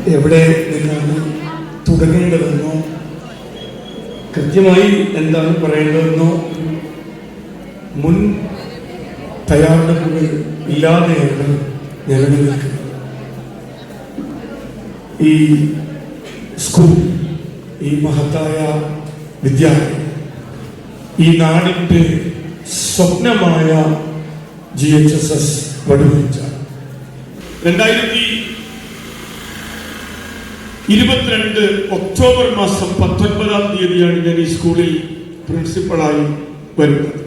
എവിടെ നിന്നാണ് തുടങ്ങേണ്ടതെന്നോ കൃത്യമായി എന്താണ് പറയേണ്ടതെന്നോ മുൻ തയ്യാറെടുപ്പുകൾ ഇല്ലാതെയാണ് നിലനിൽക്കുന്നത്. ഈ സ്കൂൾ, ഈ മഹത്തായ വിദ്യാലയം, ഈ നാടിൻ്റെ സ്വപ്നമായ GHSS വടുവഞ്ച 2022 ഒക്ടോബർ മാസം 19-ാം തീയതിയാണ് ഞാൻ ഈ സ്കൂളിൽ പ്രിൻസിപ്പളായി വരുന്നത്.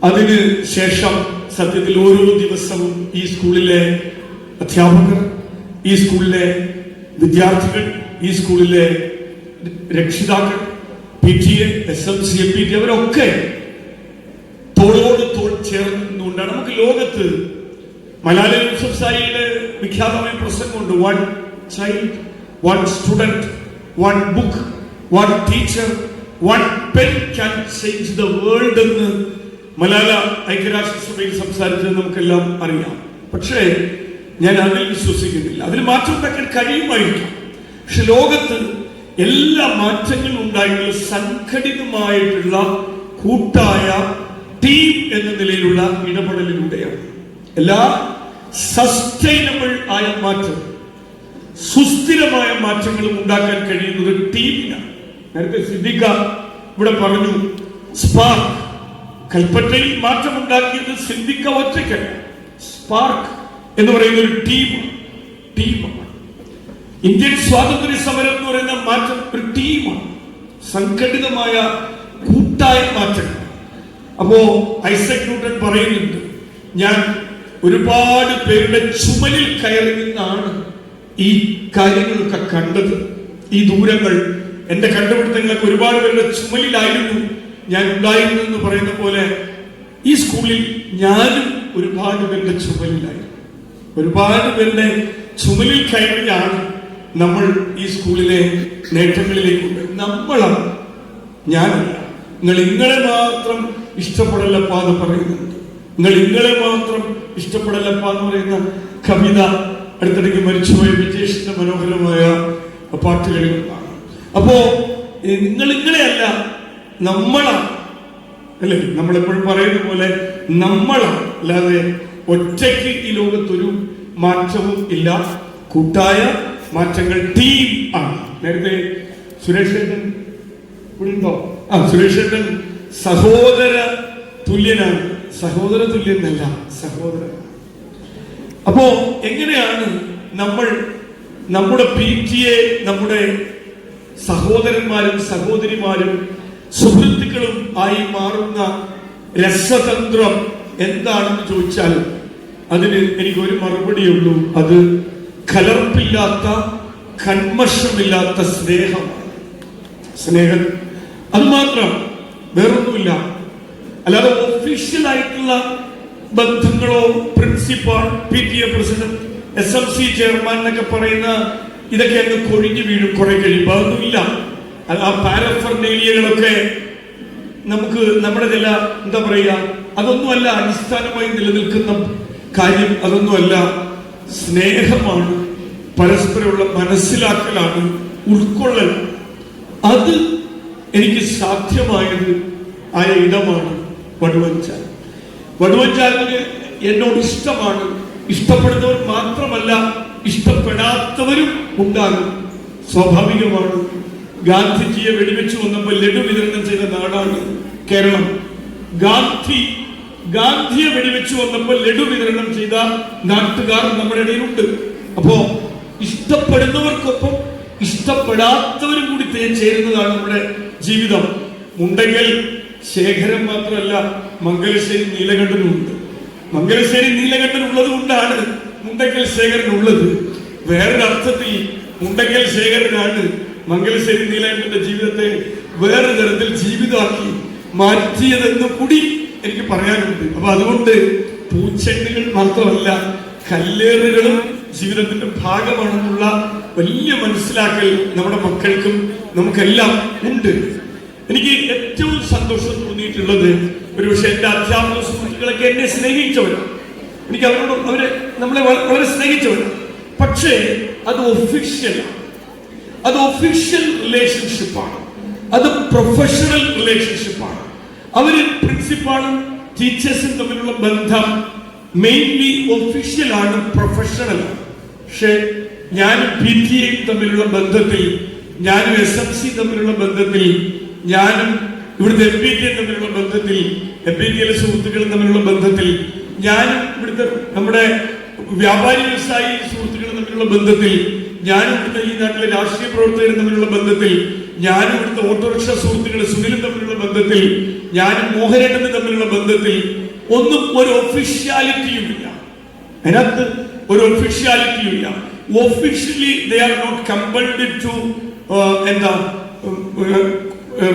അതിന് ശേഷം സത്യത്തിൽ ഓരോ ദിവസവും ഈ സ്കൂളിലെ അധ്യാപകർ, ഈ സ്കൂളിലെ വിദ്യാർത്ഥികൾ, ഈ സ്കൂളിലെ രക്ഷിതാക്കൾ, PTA, SMC, MPT അവരൊക്കെ തോളോട് തോൾ ചേർന്നുകൊണ്ടാണ്. നമുക്ക് ലോകത്ത് മലാല യൂസഫ്സായിയുടെ വിഖ്യാതമായ പ്രസംഗമുണ്ട്, 1 child, 1 student, 1 book, 1 teacher, 1 pen can change the world എന്ന് മലാല ഐക്യരാഷ്ട്രസഭയിൽ സംസാരിച്ചത് നമുക്കെല്ലാം അറിയാം. പക്ഷേ ഞാൻ അതിൽ വിശ്വസിക്കുന്നില്ല. അതിൽ മാറ്റം ഉണ്ടാക്കാൻ കഴിയുമായിരിക്കും. പക്ഷെ ലോകത്ത് എല്ലാ മാറ്റങ്ങളും ഉണ്ടായിട്ടുള്ള സംഘടിതമായിട്ടുള്ള കൂട്ടായ ടീം എന്ന നിലയിലുള്ള ഇടപെടലിലൂടെയാണ്. എല്ലാ സസ്റ്റൈനബിൾ ആയ മാറ്റം, സുസ്ഥിരമായ മാറ്റങ്ങളും ഉണ്ടാക്കാൻ കഴിയുന്നത് ടീമിനാണ്. നേരത്തെ സിദ്ദിഖ ഇവിടെ പറഞ്ഞു, സ്പാർക്ക് കൽപ്പറ്റയിൽ മാറ്റമുണ്ടാക്കിയത് സിദ്ദിഖ ഒറ്റയ്ക്കല്ല. സ്പാർക്ക് എന്ന് പറയുന്ന ഒരു ടീമാണ്. ഇന്ത്യൻ സ്വാതന്ത്ര്യ സമരം എന്ന് പറയുന്ന മാറ്റം ഒരു ടീമാണ്, സംഘടിതമായ കൂട്ടായ മാറ്റങ്ങൾ. അപ്പോ ഐസക് ന്യൂട്ടൺ പറയുന്നുണ്ട്, ഞാൻ ഒരുപാട് പേരുടെ ചുമലിൽ കയറി നിന്നാണ് ഈ കാര്യങ്ങളൊക്കെ കണ്ടത്. ഈ ദൂരങ്ങൾ, എന്റെ കണ്ടുപിടുത്തങ്ങളൊക്കെ ഒരുപാട് പേരുടെ ചുമലിലായിരുന്നു ഞാൻ ഉണ്ടായിരുന്നു എന്ന് പറയുന്ന പോലെ ഈ സ്കൂളിൽ ഞാനും ഒരുപാട് പേരുടെ ചുമലിലായിരുന്നു. ഒരുപാട് പേരുടെ ചുമലിൽ കയറിയാണ് നമ്മൾ ഈ സ്കൂളിലെ നേട്ടങ്ങളിലേക്ക്. നമ്മളാണ്, ഞാനല്ല. നിങ്ങളെ മാത്രം ഇഷ്ടപ്പെടല്ലപ്പാ എന്ന് പറയുന്നുണ്ട്. നിങ്ങളെ മാത്രം ഇഷ്ടപ്പെടല്ലപ്പാ എന്ന് പറയുന്ന കവിത അടുത്തിടയ്ക്ക് മരിച്ചുപോയ വിജേഷിന്റെ മനോഹരമായ പാട്ടുകളിൽ കാണാം. അപ്പോ നിങ്ങളെയല്ല, നമ്മളാണ്, അല്ലേ? നമ്മളെപ്പോഴും പറയുന്ന പോലെ നമ്മളാണ്, അല്ലാതെ ഒറ്റയ്ക്ക് ഈ ലോകത്തൊരു മാറ്റവും ഇല്ല. കൂട്ടായ മാറ്റങ്ങൾ ടീം ആണ്. നേരത്തെ സുരേഷ് ഏട്ടൻ ഇവിടെ ഉണ്ടോ? സുരേഷ് ഏട്ടൻ സഹോദര തുല്യനാണ്. സഹോദര തുല്യനല്ല, സഹോദരൻ. അപ്പോ എങ്ങനെയാണ് നമ്മൾ നമ്മുടെ PTA, നമ്മുടെ സഹോദരന്മാരും സഹോദരിമാരും സുഹൃത്തുക്കളും ആയി മാറുന്ന രസതന്ത്രം എന്താണെന്ന് ചോദിച്ചാൽ അതിന് എനിക്കൊരു മറുപടിയുള്ളൂ. അത് കലർപ്പില്ലാത്ത, കന്മഷമില്ലാത്ത സ്നേഹം. അത് മാത്രം, വേറൊന്നുമില്ല. അല്ലാതെ ഒഫീഷ്യൽ ആയിട്ടുള്ള ബന്ധങ്ങളോ principal, PTA president, SMC chairman എന്നൊക്കെ പറയുന്ന ഇതൊക്കെ അങ്ങ് കൊഴിഞ്ഞു വീഴും കുറെ കഴിയുമ്പോൾ. അതൊന്നുമില്ല. ആ പാരഫർനേലിയകളൊക്കെ നമുക്ക് നമ്മുടെ ചില എന്താ പറയുക, അതൊന്നുമല്ല അടിസ്ഥാനമായി നിലനിൽക്കുന്ന കാര്യം. അതൊന്നുമല്ല, സ്നേഹമാണ്, പരസ്പരമുള്ള മനസ്സിലാക്കലാണ്, ഉൾക്കൊള്ളൽ. അത് എനിക്ക് സാധ്യമായത് ആയ ഇടമാണ് വടുവഞ്ചാൽ. വടുവഞ്ചാലിന് എന്നോട് ഇഷ്ടമാണ്. ഇഷ്ടപ്പെടുന്നവർ മാത്രമല്ല, ഇഷ്ടപ്പെടാത്തവരും ഉണ്ടാകും, സ്വാഭാവികമാണ്. ഗാന്ധിജിയെ വെടിവെച്ചു വന്നപ്പോൾ ലഡു വിതരണം ചെയ്ത നാടാണ് കേരളം. ഗാന്ധിയെ വെടിവെച്ചു വന്നപ്പോൾ ലഡു വിതരണം ചെയ്ത നാട്ടുകാർ നമ്മുടെ ഇടയിലുണ്ട്. അപ്പോ ഇഷ്ടപ്പെടുന്നവർക്കൊപ്പം ഇഷ്ടപ്പെടാത്തവരും കൂടി ചേരുന്നതാണ് നമ്മുടെ ജീവിതം. മുണ്ടയ്ക്കൽ ശേഖരൻ മാത്രമല്ല, മംഗലശ്ശേരി നീലകണ്ഠനുമുണ്ട്. മംഗലശ്ശേരി നീലകണ്ഠൻ ഉള്ളത് കൊണ്ടാണ് മുണ്ടയ്ക്കൽ ശേഖരൻ ഉള്ളത്. വേറൊരർത്ഥത്തിൽ മുണ്ടയ്ക്കൽ ശേഖരനാണ് മംഗലശ്ശേരി നീലകണ്ഠന്റെ ജീവിതത്തെ വേറെ തരത്തിൽ ജീവിതമാക്കി മാറ്റിയതെന്ന് കൂടി എനിക്ക് പറയാനുണ്ട്. അപ്പൊ അതുകൊണ്ട് പൂച്ചെണ്ടുകൾ മാത്രമല്ല, കല്ലേറുകളും ജീവിതത്തിന്റെ ഭാഗമാണെന്നുള്ള വലിയ മനസ്സിലാക്കൽ നമ്മുടെ മക്കൾക്കും നമുക്കെല്ലാം ഉണ്ട്. എനിക്ക് ഏറ്റവും സന്തോഷം തോന്നിയിട്ടുള്ളത്, ഒരുപക്ഷെ എന്റെ അധ്യാപക സുഹൃത്തുക്കളൊക്കെ എന്നെ സ്നേഹിച്ചവരാണ്. എനിക്ക് അവരെ നമ്മളെ വളരെ സ്നേഹിച്ചവരാണ്. പക്ഷെ പക്ഷേ അത് ഒഫീഷ്യലാണ്, അത് ഒഫീഷ്യൽ റിലേഷൻഷിപ്പാണ്, അത് പ്രൊഫഷണൽ റിലേഷൻഷിപ്പാണ്. അവര് പ്രിൻസിപ്പാളും ടീച്ചേഴ്സും തമ്മിലുള്ള ബന്ധം മെയിൻലി ഒഫീഷ്യലാണ്, പ്രൊഫഷണലാണ്. പക്ഷെ ഞാനും PTA തമ്മിലുള്ള ബന്ധത്തിൽ, ഞാനും SMC തമ്മിലുള്ള ബന്ധത്തിൽ, ഞാനും ഇവിടുത്തെ MPTA തമ്മിലുള്ള ബന്ധത്തിൽ, MPTയിലെ സുഹൃത്തുക്കളും തമ്മിലുള്ള ബന്ധത്തിൽ, ഞാനും ഇവിടുത്തെ നമ്മുടെ വ്യാപാരി വ്യവസായി സുഹൃത്തുക്കളും തമ്മിലുള്ള ബന്ധത്തിൽ, ഞാനും ഇവിടുത്തെ ഈ നാട്ടിലെ രാഷ്ട്രീയ പ്രവർത്തകരും തമ്മിലുള്ള ബന്ധത്തിൽ, ഞാനും ഇവിടുത്തെ ഓട്ടോറിക്ഷ സുഹൃത്തുക്കളും സുനിലും തമ്മിലുള്ള ബന്ധത്തിൽ, ഞാനും മോഹനേട്ടനും തമ്മിലുള്ള ബന്ധത്തിൽ ഒന്നും ഒരു ഒഫീഷ്യാലിറ്റിയും ഇല്ല. അതിനകത്ത് ഒരു ഒഫീഷ്യാലിറ്റിയും ഇല്ല. Officially they are not compelled to എന്താ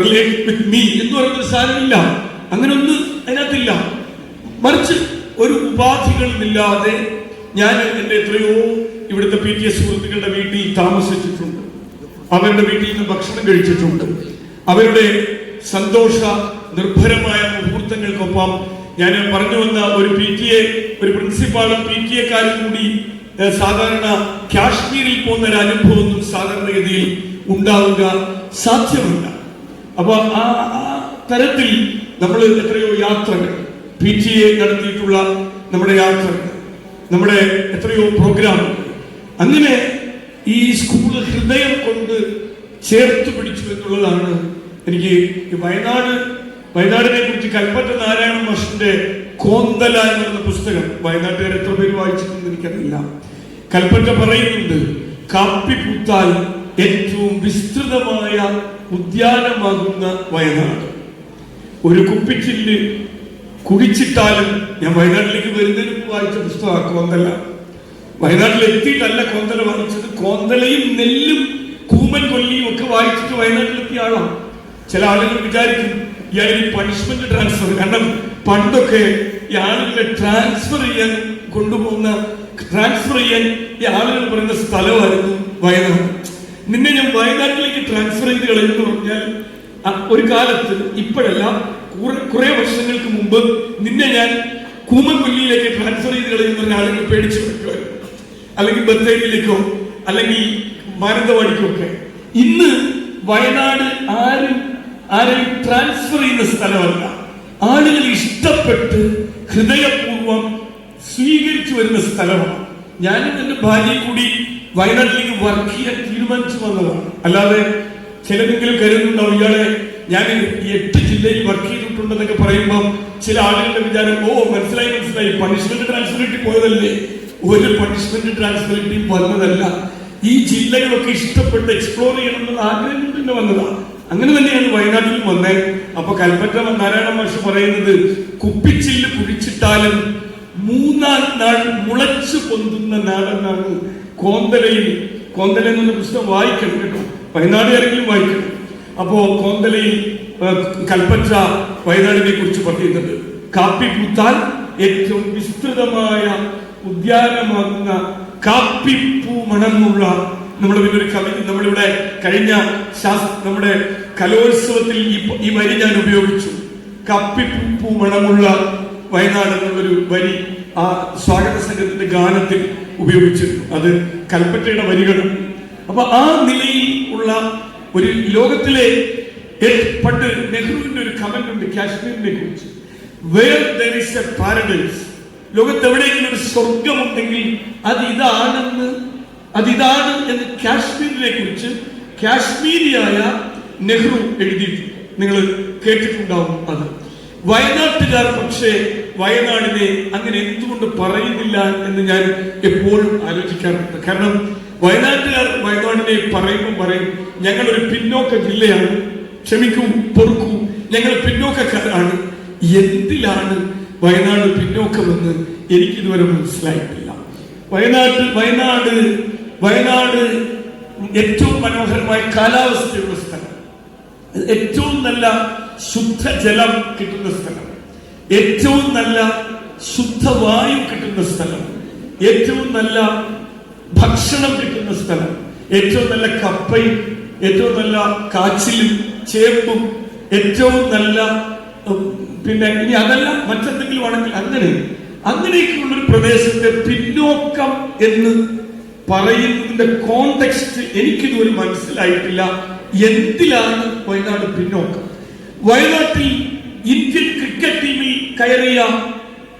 റിലേറ്റ് വിത്ത് മീ എന്ന് പറയുന്ന സാധനമില്ല. അങ്ങനെ ഒന്നും അതിനകത്തില്ല. മറിച്ച് ഒരു ഉപാധികളുമില്ലാതെ ഞാൻ എന്റെ എത്രയോ ഇവിടുത്തെ PTA സുഹൃത്തുക്കളുടെ വീട്ടിൽ താമസിച്ചിട്ടുണ്ട്, അവരുടെ വീട്ടിൽ നിന്ന് ഭക്ഷണം കഴിച്ചിട്ടുണ്ട്. അവരുടെ സന്തോഷ നിർഭരമായ മുഹൂർത്തങ്ങൾക്കൊപ്പം ഞാൻ പറഞ്ഞു വന്ന ഒരു PTA, ഒരു പ്രിൻസിപ്പാളും PTA-കാരും കൂടി സാധാരണ കാശ്മീരിൽ പോകുന്ന ഒരു അനുഭവമൊന്നും സാധാരണഗതിയിൽ ഉണ്ടാവുക സാധ്യമല്ല. അപ്പൊ ആ തരത്തിൽ നമ്മൾ എത്രയോ യാത്രകൾ, PTA നടത്തിയിട്ടുള്ള നമ്മുടെ യാത്രകൾ, നമ്മുടെ എത്രയോ പ്രോഗ്രാമുകൾ, അങ്ങനെ ഈ സ്കൂള് ഹൃദയം കൊണ്ട് ചേർത്ത് പിടിച്ചു എന്നുള്ളതാണ് എനിക്ക് വയനാടിനെ കുറിച്ച് കൽപ്പറ്റ നാരായണ മാഷിന്റെ കോന്തല എന്ന് പറയുന്ന പുസ്തകം വയനാട്ടുകാർ എത്ര പേര് വായിച്ചിട്ടുണ്ടെന്ന് എനിക്കറിയില്ല. കൽപ്പറ്റ പറയുന്നുണ്ട്, കാപ്പി പൂത്താൽ ഏറ്റവും വിസ്തൃതമായ ഉദ്യാനമാകുന്ന വയനാട്. ഒരു കുപ്പിച്ചില്ല് കുടിച്ചിട്ടാലും, ഞാൻ വയനാട്ടിലേക്ക് വരുന്നതിന് മുമ്പ് വായിച്ച പുസ്തകമാണ് കോന്തല. വയനാട്ടിൽ എത്തിയിട്ടല്ല കോന്തല വായിച്ചത്, കോന്തലയും നെല്ലും കൂമൻ കൊല്ലിയും ഒക്കെ വായിച്ചിട്ട് വയനാട്ടിലെത്തിയ ആളാണ്. ചില ആളുകൾ വിചാരിക്കും ഇയാൾ പണിഷ്മെന്റ് ട്രാൻസ്ഫർ, കാരണം പണ്ടൊക്കെ ഈ ആളുകളെ ട്രാൻസ്ഫർ ചെയ്യാൻ ഈ ആളുകൾ പറയുന്ന സ്ഥലമായിരുന്നു വയനാട്. നിന്നെ ഞാൻ വയനാട്ടിലേക്ക് ട്രാൻസ്ഫർ ചെയ്ത് കളയുമെന്ന് പറഞ്ഞാൽ ഒരു കാലത്ത്, ഇപ്പോഴല്ല കുറെ വർഷങ്ങൾക്ക് മുമ്പ്, നിന്നെ ഞാൻ കൂമൻകൊല്ലിയിലേക്ക് ട്രാൻസ്ഫർ ചെയ്ത് കളയുന്ന ആളുകൾ പേടിച്ചു വെക്കുമായിരുന്നു, അല്ലെങ്കിൽ ബത്തേരിയിലേക്കോ അല്ലെങ്കിൽ മാനന്തവാടിക്കോ ഒക്കെ. ഇന്ന് വയനാട് ആരെയും ട്രാൻസ്ഫർ ചെയ്യുന്ന സ്ഥലമല്ല, ആളുകൾ ഇഷ്ടപ്പെട്ട് ഹൃദയപൂർവം സ്വീകരിച്ചു വരുന്ന സ്ഥലമാണ്. ഞാനും എന്റെ ഭാര്യയും കൂടി വയനാട്ടിലേക്ക് വർക്ക് ചെയ്യാൻ തീരുമാനിച്ചു വന്നതാണ്. അല്ലാതെ ചിലരെങ്കിലും കരുതുന്നുണ്ടാവും ഇയാളെ ഞാൻ 8 ജില്ലയിൽ വർക്ക് ചെയ്തിട്ടുണ്ടെന്നൊക്കെ പറയുമ്പോൾ ചില ആളുകളുടെ വിചാരം, മനസ്സിലായി പണിഷ്മെന്റ് ട്രാൻസ്ഫറിറ്റി പോയതല്ലേ. ഒരു പണിഷ്മെന്റ് ട്രാൻസ്ഫറിറ്റി വന്നതല്ല, ഈ ജില്ലകളൊക്കെ ഇഷ്ടപ്പെട്ട് എക്സ്പ്ലോർ ചെയ്യണം എന്നുള്ള ആഗ്രഹം കൊണ്ട് തന്നെ വന്നതാണ്. അങ്ങനെ തന്നെയാണ് വയനാട്ടിൽ വന്നത്. അപ്പൊ കൽപ്പറ്റ നാരായണ മാഷ് പറയുന്നത്, കുപ്പിച്ചില്ല് കുഴിച്ചിട്ടാലും 3-ാം നാൾ മുളച്ചു പൊന്തുന്ന നാടെന്നാണ് കോന്തല എന്ന പുസ്തകം വായിക്കണം കേട്ടോ, വയനാടുകാരെങ്കിലും വായിക്കണം. അപ്പോ കോന്തലയിൽ കൽപ്പറ്റ വയനാടിനെ കുറിച്ച് പറയുന്നത്, കാപ്പി പൂത്താൽ ഏറ്റവും വിസ്തൃതമായ ഉദ്യാനമാകുന്ന കാപ്പിപ്പൂ മണമുള്ള, നമ്മുടെ ഒരു കവി, നമ്മളിവിടെ കഴിഞ്ഞ നമ്മുടെ കലോത്സവത്തിൽ ഈ വരി ഞാൻ ഉപയോഗിച്ചു. കാപ്പിപ്പൂ മണമുള്ള വയനാട് എന്നുള്ളൊരു വരി ആ സ്വാഗത സംഘത്തിന്റെ ഗാനത്തിൽ ഉപയോഗിച്ചിരുന്നു. അത് കൽപ്പറ്റയുടെ വരികളും. അപ്പൊ ആ നിലയിൽ ഉള്ള ഒരു ലോകത്തിലെ പണ്ട് നെഹ്റുവിന്റെ ഒരു കമന്റ് ഉണ്ട് കാശ്മീരിനെ കുറിച്ച്, where there is a paradise, ലോകത്ത് എവിടെയെങ്കിലും ഒരു സ്വർഗമുണ്ടെങ്കിൽ അതിതാണ് എന്ന് കാശ്മീരിനെ കുറിച്ച് കാശ്മീരിയായ നെഹ്റു എഴുതിയിട്ടുണ്ട്. നിങ്ങൾ കേട്ടിട്ടുണ്ടാവും അത്. വയനാട്ടുകാർ പക്ഷേ വയനാടിനെ അങ്ങനെ എന്തുകൊണ്ട് പറയുന്നില്ല എന്ന് ഞാൻ എപ്പോഴും ആലോചിക്കാറുണ്ട്. കാരണം വയനാട്ടുകാർ വയനാടിനെ പറയുമ്പോൾ പറയും, ഞങ്ങളൊരു പിന്നോക്ക ജില്ലയാണ്, ക്ഷമിക്കൂ, പൊറുക്കൂ, ഞങ്ങൾ പിന്നോക്കക്കാരാണ്. എന്തിലാണ് വയനാട് പിന്നോക്കമെന്ന് എനിക്കിതുവരെ മനസ്സിലായിട്ടില്ല. വയനാട് ഏറ്റവും മനോഹരമായ കാലാവസ്ഥയുള്ള സ്ഥലം, ഏറ്റവും നല്ല ശുദ്ധജലം കിട്ടുന്ന സ്ഥലം, ഏറ്റവും നല്ല ശുദ്ധവായു കിട്ടുന്ന സ്ഥലം, ഏറ്റവും നല്ല ഭക്ഷണം കിട്ടുന്ന സ്ഥലം, ഏറ്റവും നല്ല കപ്പയും ഏറ്റവും നല്ല കാച്ചിലും ചേമ്പും, ഏറ്റവും നല്ല പിന്നെ ഇനി അതല്ല മറ്റെന്തെങ്കിലും ആണെങ്കിൽ അങ്ങനെയൊക്കെയുള്ളൊരു പ്രദേശത്തെ പിന്നോക്കം എന്ന് പറയുന്നതിന്റെ കോണ്ടെക്സ്റ്റ് എനിക്കിതുവരെ മനസ്സിലായിട്ടില്ല. എന്തിലാണ് വയനാട് പിന്നോക്കം? വയനാട്ടിൽ ഇന്ത്യൻ ക്രിക്കറ്റ് ടീമിൽ കയറിയ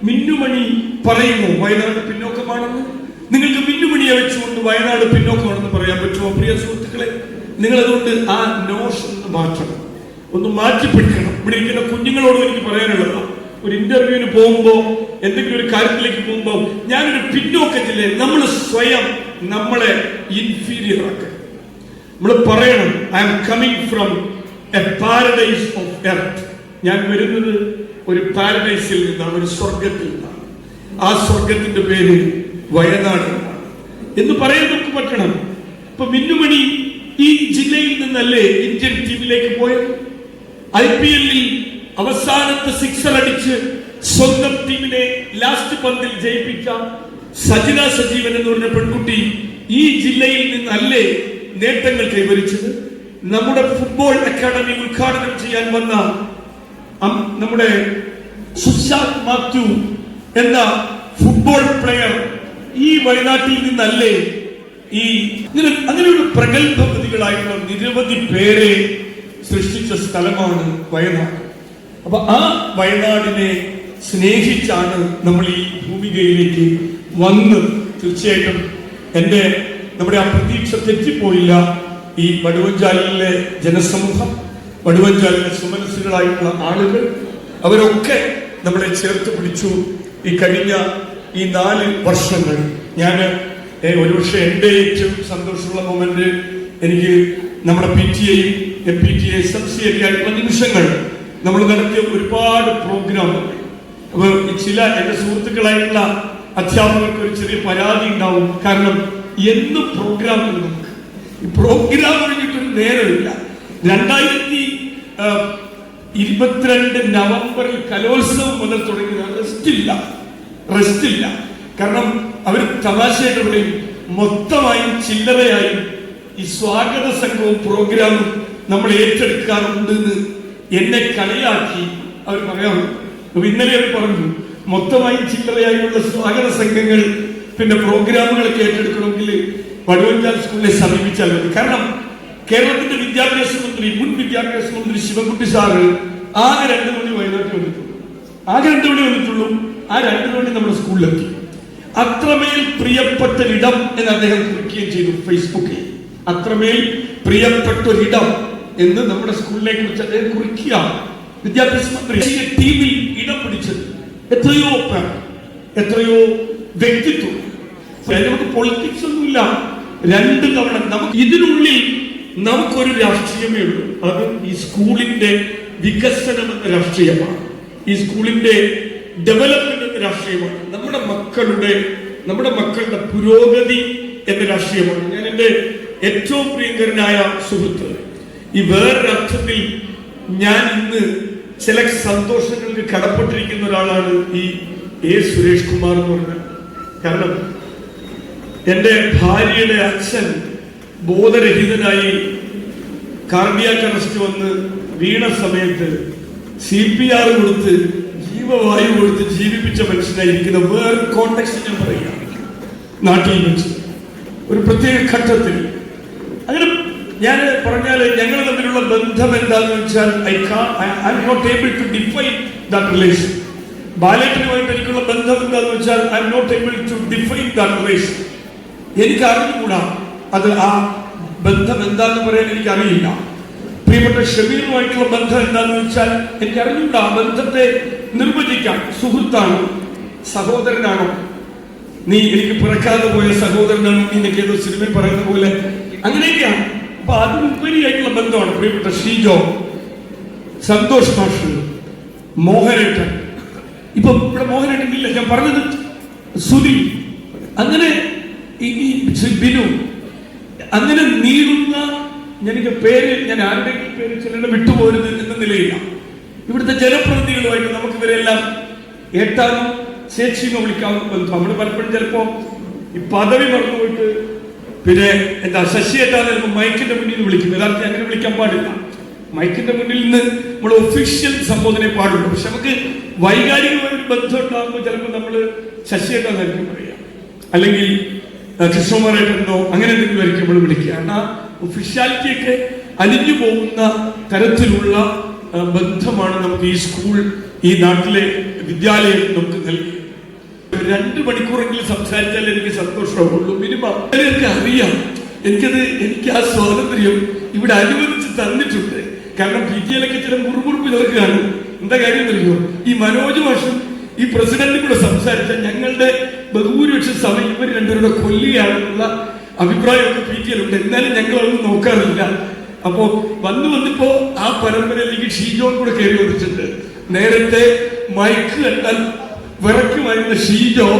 മിന്നുമണി പറയുമോ വയനാട് പിന്നോക്കമാണെന്ന്? നിങ്ങൾക്ക് മിന്നുമണിയെ വെച്ചുകൊണ്ട് വയനാട് പിന്നോക്കമാണെന്ന് പറയാൻ പറ്റുമോ പ്രിയ സുഹൃത്തുക്കളെ? നിങ്ങൾ അതുകൊണ്ട് ആ നോഷൻ ഒന്ന് മാറ്റണം, ഒന്ന് മാറ്റിപ്പിടിക്കണം. ഇവിടെ ഇരിക്കുന്ന കുഞ്ഞുങ്ങളോടും എനിക്ക് പറയാനുള്ളതാണ്, ഒരു ഇന്റർവ്യൂവിന് പോകുമ്പോ എന്തെങ്കിലും ഒരു കാര്യത്തിലേക്ക് പോകുമ്പോ ഞാനൊരു പിന്നോക്ക ജില്ലയിൽ നമ്മൾ സ്വയം നമ്മളെ ഇൻഫീരിയർ ആക്കുക. നമ്മൾ പറയണം, I am coming from A paradise of earth. ഞാൻ വരുന്നത് ഒരു പാരഡൈസിൽ നിന്നാണ്, ഒരു സ്വർഗത്തിൽ നിന്നാണ്. ആ സ്വർഗത്തിന്റെ പേര് വയനാട് എന്ന് പറയാൻ നമുക്ക് പറ്റണം. ഇപ്പൊ മിന്നുമണി ഈ ജില്ലയിൽ നിന്നല്ലേ ഇന്ത്യൻ ടീമിലേക്ക് പോയത്? IPL അവസാനത്തെ സിക്സർ അടിച്ച് സ്വന്തം ടീമിനെ ലാസ്റ്റ് പന്തിൽ ജയിപ്പിച്ച സജിന സജീവൻ എന്ന് പറഞ്ഞ പെൺകുട്ടി ഈ ജില്ലയിൽ നിന്നല്ലേ നേട്ടങ്ങൾ കൈവരിച്ചത്? നമ്മുടെ ഫുട്ബോൾ അക്കാദമി ഉദ്ഘാടനം ചെയ്യാൻ വന്ന നമ്മുടെ സുശാന്ത് മാത്യു എന്ന ഫുട്ബോൾ പ്ലെയർ ഈ വയനാട്ടിൽ നിന്നല്ലേ ഈ അങ്ങനെയുള്ള പ്രഗത്ഭമതികളായിട്ടുള്ള നിരവധി പേരെ സൃഷ്ടിച്ച സ്ഥലമാണ് വയനാട്. അപ്പൊ ആ വയനാടിനെ സ്നേഹിച്ചാണ് നമ്മൾ ഈ ഭൂമികയിലേക്ക് വന്ന്. തീർച്ചയായിട്ടും നമ്മുടെ ആ പ്രതീക്ഷ തെറ്റിപ്പോയില്ല. ഈ വടുവഞ്ചാലിലെ ജനസമൂഹം, വടുവഞ്ചാലിലെ സുമനസ്സുകളായിട്ടുള്ള ആളുകൾ, അവരൊക്കെ നമ്മളെ ചേർത്ത് പിടിച്ചു. ഈ കഴിഞ്ഞ ഈ 4 വർഷങ്ങൾ ഞാൻ ഒരുപക്ഷെ എൻ്റെ ഏറ്റവും സന്തോഷമുള്ള മൊമെന്റ് എനിക്ക് നമ്മുടെ PTA, MPTA, SMC ഒക്കെ ആയിട്ടുള്ള നിമിഷങ്ങൾ നമ്മൾ നടത്തിയ ഒരുപാട് പ്രോഗ്രാമുകൾ. അപ്പൊ ചില എൻ്റെ സുഹൃത്തുക്കളായിട്ടുള്ള അധ്യാപകർക്ക് ഒരു ചെറിയ പരാതി ഉണ്ടാവും. കാരണം എന്നും പ്രോഗ്രാമുകൾ നമുക്ക് ഈ പ്രോഗ്രാം കഴിഞ്ഞിട്ടൊരു നേരമില്ല. 2022 നവംബറിൽ കലോത്സവം മുതൽ തുടങ്ങിയ റെസ്റ്റ് ഇല്ല. കാരണം അവർ തമാശയായിട്ട് പറയും, മൊത്തമായും ചില്ലറയായും ഈ സ്വാഗത സംഘവും പ്രോഗ്രാമും നമ്മൾ ഏറ്റെടുക്കാറുണ്ട് എന്ന് എന്നെ കളിയാക്കി അവർ പറയാറുണ്ട്. ഇന്നലെ അവർ പറഞ്ഞു, മൊത്തമായും ചില്ലറയായുള്ള സ്വാഗത സംഘങ്ങൾ പിന്നെ പ്രോഗ്രാമുകളൊക്കെ ഏറ്റെടുക്കണമെങ്കിൽ വടുവഞ്ചാൽ സ്കൂളിനെ സമീപിച്ചാൽ മതി. കാരണം കേരളത്തിന്റെ വിദ്യാഭ്യാസ മന്ത്രി, മുൻ വിദ്യാഭ്യാസ മന്ത്രി ശിവൻകുട്ടി സാറ് ആകെ 2 മണി വയനാട്ടിൽ വന്നിട്ടുള്ളൂ. ആ 2 മണി നമ്മുടെ സ്കൂളിലെത്തി. അത്രമേൽ പ്രിയപ്പെട്ട ഇടം എന്ന് അദ്ദേഹം കുറിക്കുകയും ചെയ്തു ഫേസ്ബുക്കിൽ. അത്രമേൽ പ്രിയപ്പെട്ട ഒരിടം എന്ന് നമ്മുടെ സ്കൂളിനെ കുറിച്ച് അദ്ദേഹം കുറിക്കുക. വിദ്യാഭ്യാസ മന്ത്രി ടീമിൽ ഇടം പിടിച്ചത് എത്രയോ വ്യക്തിത്വം. നമുക്ക് പൊളിറ്റിക്സ് ഒന്നുമില്ല. 2 തവണ നമുക്ക് ഇതിനുള്ളിൽ നമുക്കൊരു രാഷ്ട്രീയമേ ഉള്ളൂ. അത് ഈ സ്കൂളിന്റെ വികസനം എന്ന രാഷ്ട്രീയമാണ്, ഈ സ്കൂളിന്റെ ഡെവലപ്മെന്റ് എന്ന രാഷ്ട്രീയമാണ്, നമ്മുടെ മക്കളുടെ പുരോഗതി എന്ന രാഷ്ട്രീയമാണ്. ഞാൻ എൻ്റെ ഏറ്റവും പ്രിയങ്കരനായ സുഹൃത്ത്, ഈ വേറൊരർത്ഥത്തിൽ ഞാൻ ഇന്ന് ചില സന്തോഷങ്ങൾക്ക് കടപ്പെട്ടിരിക്കുന്ന ഒരാളാണ് ഈ സുരേഷ് കുമാർ എന്ന് പറഞ്ഞത്. കാരണം എൻ്റെ ഭാര്യയുടെ അച്ഛൻ ബോധരഹിതനായി കാർഡിയാക് അറസ്റ്റ് വന്ന് വീണ സമയത്ത് CPR കൊടുത്ത് ജീവവായു കൊടുത്ത് ജീവിപ്പിച്ച മനുഷ്യനായിരിക്കുന്ന വേറെ കോണ്ടെക്സ്റ്റ് ഞാൻ പറയുക. നാട്ടിൽ വെച്ച് ഒരു പ്രത്യേക ഘട്ടത്തിൽ അങ്ങനെ ഞാൻ പറഞ്ഞാൽ ഞങ്ങൾ തമ്മിലുള്ള ബന്ധം എന്താണെന്ന് വെച്ചാൽ I am not able to define that relation. ബാലേട്ടനുമായിട്ട് എനിക്കുള്ള ബന്ധം എന്താണെന്ന് വെച്ചാൽ I am not able to define that relation. എനിക്ക് അറിഞ്ഞുകൂടാ, അത് ആ ബന്ധം എന്താണെന്ന് പറയാൻ എനിക്ക് അറിയില്ല. പ്രിയപ്പെട്ട ഷമീറുമായിട്ടുള്ള ബന്ധം എന്താണെന്ന് വെച്ചാൽ എനിക്ക് അറിഞ്ഞുകൂടാ, ബന്ധത്തെ നിർവചിക്കാം. സുഹൃത്താണോ, സഹോദരനാണോ, നീ എനിക്ക് പിറക്കാതെ പോയ സഹോദരനാണോ, നിനക്ക് ഏതോ സിനിമയിൽ പറയുന്ന പോലെ അങ്ങനെയൊക്കെയാണ്. അപ്പൊ അതിനുപരിയായിട്ടുള്ള ബന്ധമാണ്. പ്രിയപ്പെട്ട ഷീജോ, സന്തോഷ് മാഷ്, മോഹനേട്ടൻ, ഇപ്പൊ ഇവിടെ മോഹനേട്ടൻ ഇല്ല, ഞാൻ പറഞ്ഞത് സുനിൽ, അങ്ങനെ ബിനു, അങ്ങനെ നീളുന്ന എനിക്ക് പേര്, ഞാൻ ആരുടെയും പേര് ചിലരുടെ വിട്ടുപോരുത് എന്ന നിലയില്ല. ഇവിടുത്തെ ജനപ്രതിനിധികളുമായിട്ട് നമുക്ക് ഇവരെല്ലാം ഏട്ടാനും ചേച്ചിയും വിളിക്കാവുന്ന ബന്ധം. നമ്മൾ പലപ്പോഴും ചിലപ്പോ ഈ പദവി മറന്നുപോയിട്ട് പിന്നെ എന്താ ശശിയേട്ടാ ചിലപ്പോൾ മൈക്കിന്റെ മുന്നിൽ നിന്ന് വിളിക്കും. യഥാർത്ഥം അങ്ങനെ വിളിക്കാൻ പാടില്ല. മൈക്കിന്റെ മുന്നിൽ നിന്ന് നമ്മൾ ഒഫീഷ്യൽ സംബോധന പാടുള്ളൂ. പക്ഷെ നമുക്ക് വൈകാരികമായ ഒരു ബന്ധം ഉണ്ടാകുമ്പോൾ ചിലപ്പോൾ നമ്മൾ ശശിയേട്ടാന്നായിരിക്കും പറയാം, അല്ലെങ്കിൽ കൃഷ്ണകുമാറായിട്ടെന്തോ അങ്ങനെ എന്തെങ്കിലും ആയിരിക്കും നമ്മൾ വിളിക്കുക. കാരണം ഒഫീഷ്യാലിറ്റിയൊക്കെ അലിഞ്ഞു പോകുന്ന തരത്തിലുള്ള ബന്ധമാണ് നമുക്ക് ഈ സ്കൂൾ, ഈ നാട്ടിലെ വിദ്യാലയം നമുക്ക് നൽകി. 2 മണിക്കൂറെങ്കിലും സംസാരിച്ചാൽ എനിക്ക് സന്തോഷമാവുള്ളൂ. മിനിമം എനിക്ക് അറിയാം, എനിക്ക് ആ സ്വാതന്ത്ര്യം ഇവിടെ അനുവദിച്ച് തന്നിട്ടുണ്ട്. കാരണം PTA-ലൊക്കെ ചില മുറുമുറുപ്പ് ചേർക്കുകയാണ്. എന്താ കാര്യം അറിയോ? ഈ മനോജ് മാഷും ഈ പ്രസിഡന്റും കൂടെ സംസാരിച്ച ഞങ്ങളുടെ ബഹുഭൂരിപക്ഷം സമയം ഇവർ രണ്ടുപേരുടെ കൊല്ലുകയാണെന്നുള്ള അഭിപ്രായമൊക്കെ PTA-ലുണ്ട്. എന്നാലും ഞങ്ങളൊന്നും നോക്കാറില്ല. അപ്പോ വന്നിപ്പോ ആ പരമ്പരയിലേക്ക് ഷീജോൻ കൂടെ കയറി വന്നിട്ടുണ്ട്. നേരത്തെ മൈക്ക് കണ്ടാൽ വിറക്കുമായിരുന്ന ഷീജോ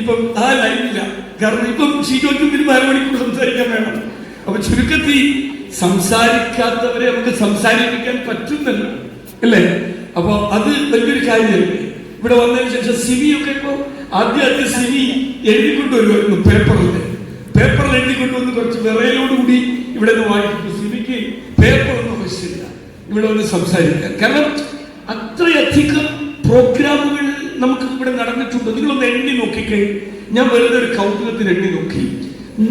ഇപ്പം ആ ലൈനില്ല. കാരണം ഇപ്പം ഷീജോയ്ക്കും ഒരു 4 മണിക്കൂർ സംസാരിക്കാൻ വേണം. അപ്പൊ ചുരുക്കത്തിൽ സംസാരിക്കാത്തവരെ നമുക്ക് സംസാരിപ്പിക്കാൻ പറ്റുന്നല്ലോ, അല്ലേ? അപ്പൊ അത് വലിയൊരു കാര്യമല്ലേ. ഇവിടെ വന്നതിന് ശേഷം സിനിയൊക്കെ ഇപ്പൊ ആദ്യം സിനി എഴുതിക്കൊണ്ട് വരുമായിരുന്നു. പേപ്പറിൽ എഴുതിക്കൊണ്ടുവന്ന് കുറച്ച് വിറയലോടുകൂടി ഇവിടെ നിന്ന് വായിക്കുന്നു. സിനിക്ക് പേപ്പറൊന്നും ആവശ്യമില്ല ഇവിടെ വന്ന് സംസാരിക്കാൻ. കാരണം അത്രയധികം പ്രോഗ്രാമുകൾ നമുക്ക് ഇവിടെ നടന്നിട്ടുണ്ട്. നിങ്ങളൊന്ന് എണ്ണി നോക്കിക്കേ. ഞാൻ വെറുതെ ഒരു കൗതുകത്തിന് എണ്ണി നോക്കി.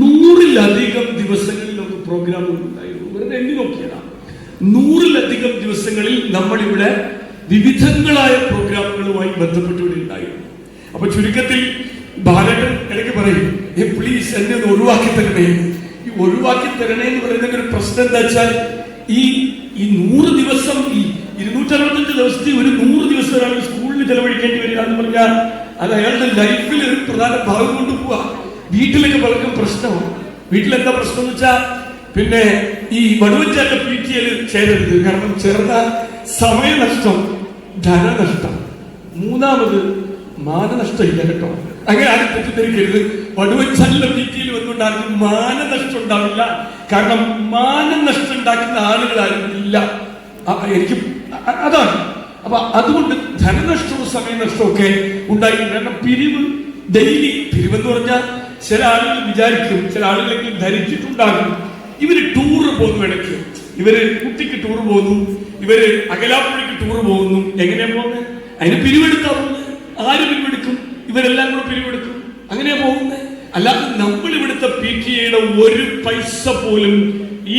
100-ലധികം ദിവസങ്ങളിൽ നമുക്ക് പ്രോഗ്രാമുകൾ ഉണ്ടായിരുന്നു. വെറുതെ എണ്ണി നോക്കിയതാ. 100-ലധികം ദിവസങ്ങളിൽ നമ്മളിവിടെ വിവിധങ്ങളായ പ്രോഗ്രാമുകളുമായി ബന്ധപ്പെട്ടുകൂടി ഉണ്ടായിരുന്നു. അപ്പൊ ചുരുക്കത്തിൽ ബാലകൻ ഇടയ്ക്ക് പറയും, പ്ലീസ് എന്നെ ഒന്ന് ഒഴിവാക്കി തരണേ. ഈ ഒഴിവാക്കി തരണേ എന്ന് പറയുന്ന ഒരു പ്രശ്നം എന്താ വെച്ചാൽ, ഈ 100 ദിവസം, ഈ 265 ദിവസത്തിൽ ഒരു 100 ദിവസം ഒരാൾ സ്കൂളിൽ ചെലവഴിക്കേണ്ടി വരിക എന്ന് പറഞ്ഞാൽ അത് അയാളുടെ ലൈഫിൽ ഒരു പ്രധാന ഭാഗം കൊണ്ട് പോവാ. വീട്ടിലൊക്കെ പലർക്കും പ്രശ്നമാണ്. വീട്ടിലെന്താ പ്രശ്നം എന്ന് വെച്ചാൽ, പിന്നെ ഈ വടുവച്ചാന്റെ PTA-ൽ ചേരരുത്. കാരണം ചേർന്ന സമയനഷ്ടം, ധനനഷ്ടം, 3ാമത് മാനനഷ്ടം ഇല്ല കേട്ടോ. അങ്ങനെ ആരും തെറ്റിദ്ധരിക്കരുത്. വടുവച്ചാലിന്റെ PTA-ൽ വന്നുകൊണ്ട് ആർക്കും മാനനഷ്ടം ഉണ്ടാവില്ല. കാരണം മാനനഷ്ടം ഉണ്ടാക്കുന്ന ആളുകളാരും ഇല്ല. എനിക്ക് അതാണ്. അപ്പൊ അതുകൊണ്ട് ധനനഷ്ടവും സമയനഷ്ടവും ഒക്കെ ഉണ്ടായിട്ടുണ്ട്. കാരണം പിരിവ്, ഡെയിലി പിരിവെന്ന് പറഞ്ഞാൽ ചില ആളുകൾ വിചാരിക്കും, ചില ആളുകളെങ്കിലും ധരിച്ചിട്ടുണ്ടാകും, ഇവര് ടൂറ് പോകുന്നു, ഇടയ്ക്ക് ഇവര് കുട്ടിക്ക് ടൂർ പോകുന്നു, ഇവര് അകലാപ്പുഴയ്ക്ക് ടൂർ പോകുന്നു. എങ്ങനെയാ പോകുന്നത്? അതിന് പിരിവെടുത്താ പോകുന്നത്. ആര് പിരിവെടുക്കും? ഇവരെല്ലാം കൂടെ പിരിവെടുക്കും. അങ്ങനെയാ പോകുന്നത്. അല്ലാതെ നമ്മൾ ഇവിടുത്തെ PTA-യുടെ ഒരു പൈസ പോലും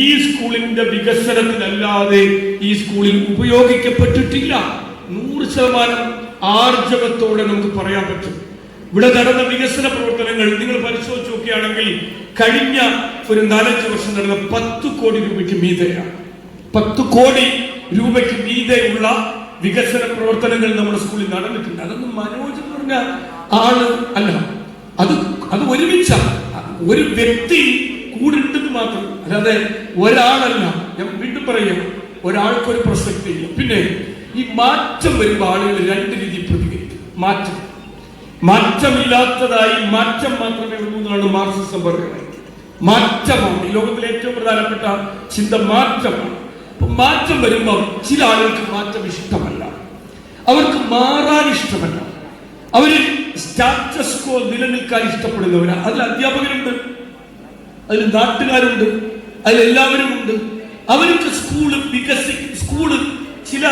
ഈ സ്കൂളിന്റെ വികസനത്തിനല്ലാതെ ഈ സ്കൂളിൽ ഉപയോഗിക്കപ്പെട്ടിട്ടില്ല. 100% ആർജവത്തോടെ നമുക്ക് പറയാൻ പറ്റും. ഇവിടെ നടന്ന വികസന പ്രവർത്തനങ്ങൾ നിങ്ങൾ പരിശോധിച്ച് നോക്കുകയാണെങ്കിൽ കഴിഞ്ഞ ഒരു 4-5 വർഷം നടന്ന 10 കോടി രൂപയ്ക്ക് മീതെയാണ്. 10 കോടി രൂപയ്ക്ക് മീതെയുള്ള വികസന പ്രവർത്തനങ്ങൾ നമ്മുടെ സ്കൂളിൽ നടന്നിട്ടുണ്ട്. അതൊന്നും മനോജ് എന്ന് പറഞ്ഞ ആള് അല്ല, അത് ഒരുമിച്ച ഒരു വ്യക്തി കൂടുണ്ടെന്ന് മാത്രം, അല്ലാതെ ഒരാളല്ല. ഞാൻ വീണ്ടും പറയാം, ഒരാൾക്കൊരു പ്രസക്തിയില്ല. പിന്നെ ഈ മാറ്റം വരുമ്പോൾ ആളുകൾ 2 രീതി പ്രതികരിക്കും. മാറ്റമില്ലാത്തതായി മാറ്റം മാത്രമേ ഉള്ളൂ എന്നാണ് മാർക്സിസം പറയുന്നത്. മാറ്റമാണ് ഈ ലോകത്തിലെ ഏറ്റവും പ്രധാനപ്പെട്ട ചിന്ത, മാറ്റമാണ്. അപ്പൊ മാറ്റം വരുമ്പോൾ ചില ആളുകൾക്ക് മാറ്റം ഇഷ്ടമല്ല, അവർക്ക് മാറാൻ ഇഷ്ടമല്ല, അവര് സ്റ്റാറ്റസ് കോ നിലനിൽക്കാൻ ഇഷ്ടപ്പെടുന്നവരാ. അതിൽ അധ്യാപകരുണ്ട്, അതിൽ നാട്ടുകാരുണ്ട്, അതിലെല്ലാവരും ഉണ്ട്. അവർക്ക് സ്കൂള് ചില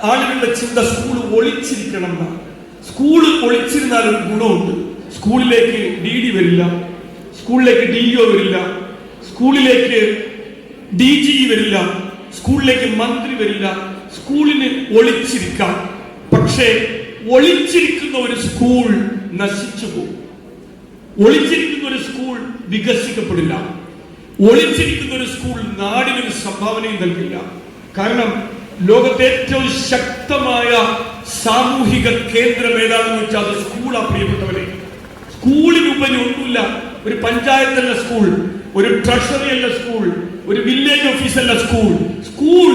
ആളുകളുടെ ചിന്ത സ്കൂള് ഒളിച്ചിരിക്കണം എന്നാണ്. സ്കൂള് ഒളിച്ചിരുന്നാൽ ഒരു ഗുണമുണ്ട്. സ്കൂളിലേക്ക് DD വരില്ല, സ്കൂളിലേക്ക് DO വരില്ല, സ്കൂളിലേക്ക് DG വരില്ല, സ്കൂളിലേക്ക് മന്ത്രി വരില്ല. സ്കൂളിന് ഒളിച്ചിരിക്കാം. പക്ഷേ ഒളിച്ചിരിക്കുന്ന ഒരു സ്കൂൾ നശിച്ചു പോകും. ഒളിച്ചിരിക്കുന്ന ഒരു സ്കൂൾ വികസിക്കപ്പെടില്ല. ഒളിച്ചിരിക്കുന്ന ഒരു സ്കൂൾ നാടിനൊരു സംഭാവനയും നൽകില്ല. കാരണം ലോകത്തെ ഏറ്റവും ശക്തമായ സാമൂഹിക കേന്ദ്രം ഏതാണെന്ന് വെച്ചാൽ അത് സ്കൂളാ. പ്രിയപ്പെട്ടവരെ, സ്കൂളിനുപരി ഒന്നുമില്ല. ഒരു പഞ്ചായത്തല്ല സ്കൂൾ, ഒരു ട്രഷറി അല്ല സ്കൂൾ, ഒരു വില്ലേജ് ഓഫീസ് അല്ല സ്കൂൾ. സ്കൂൾ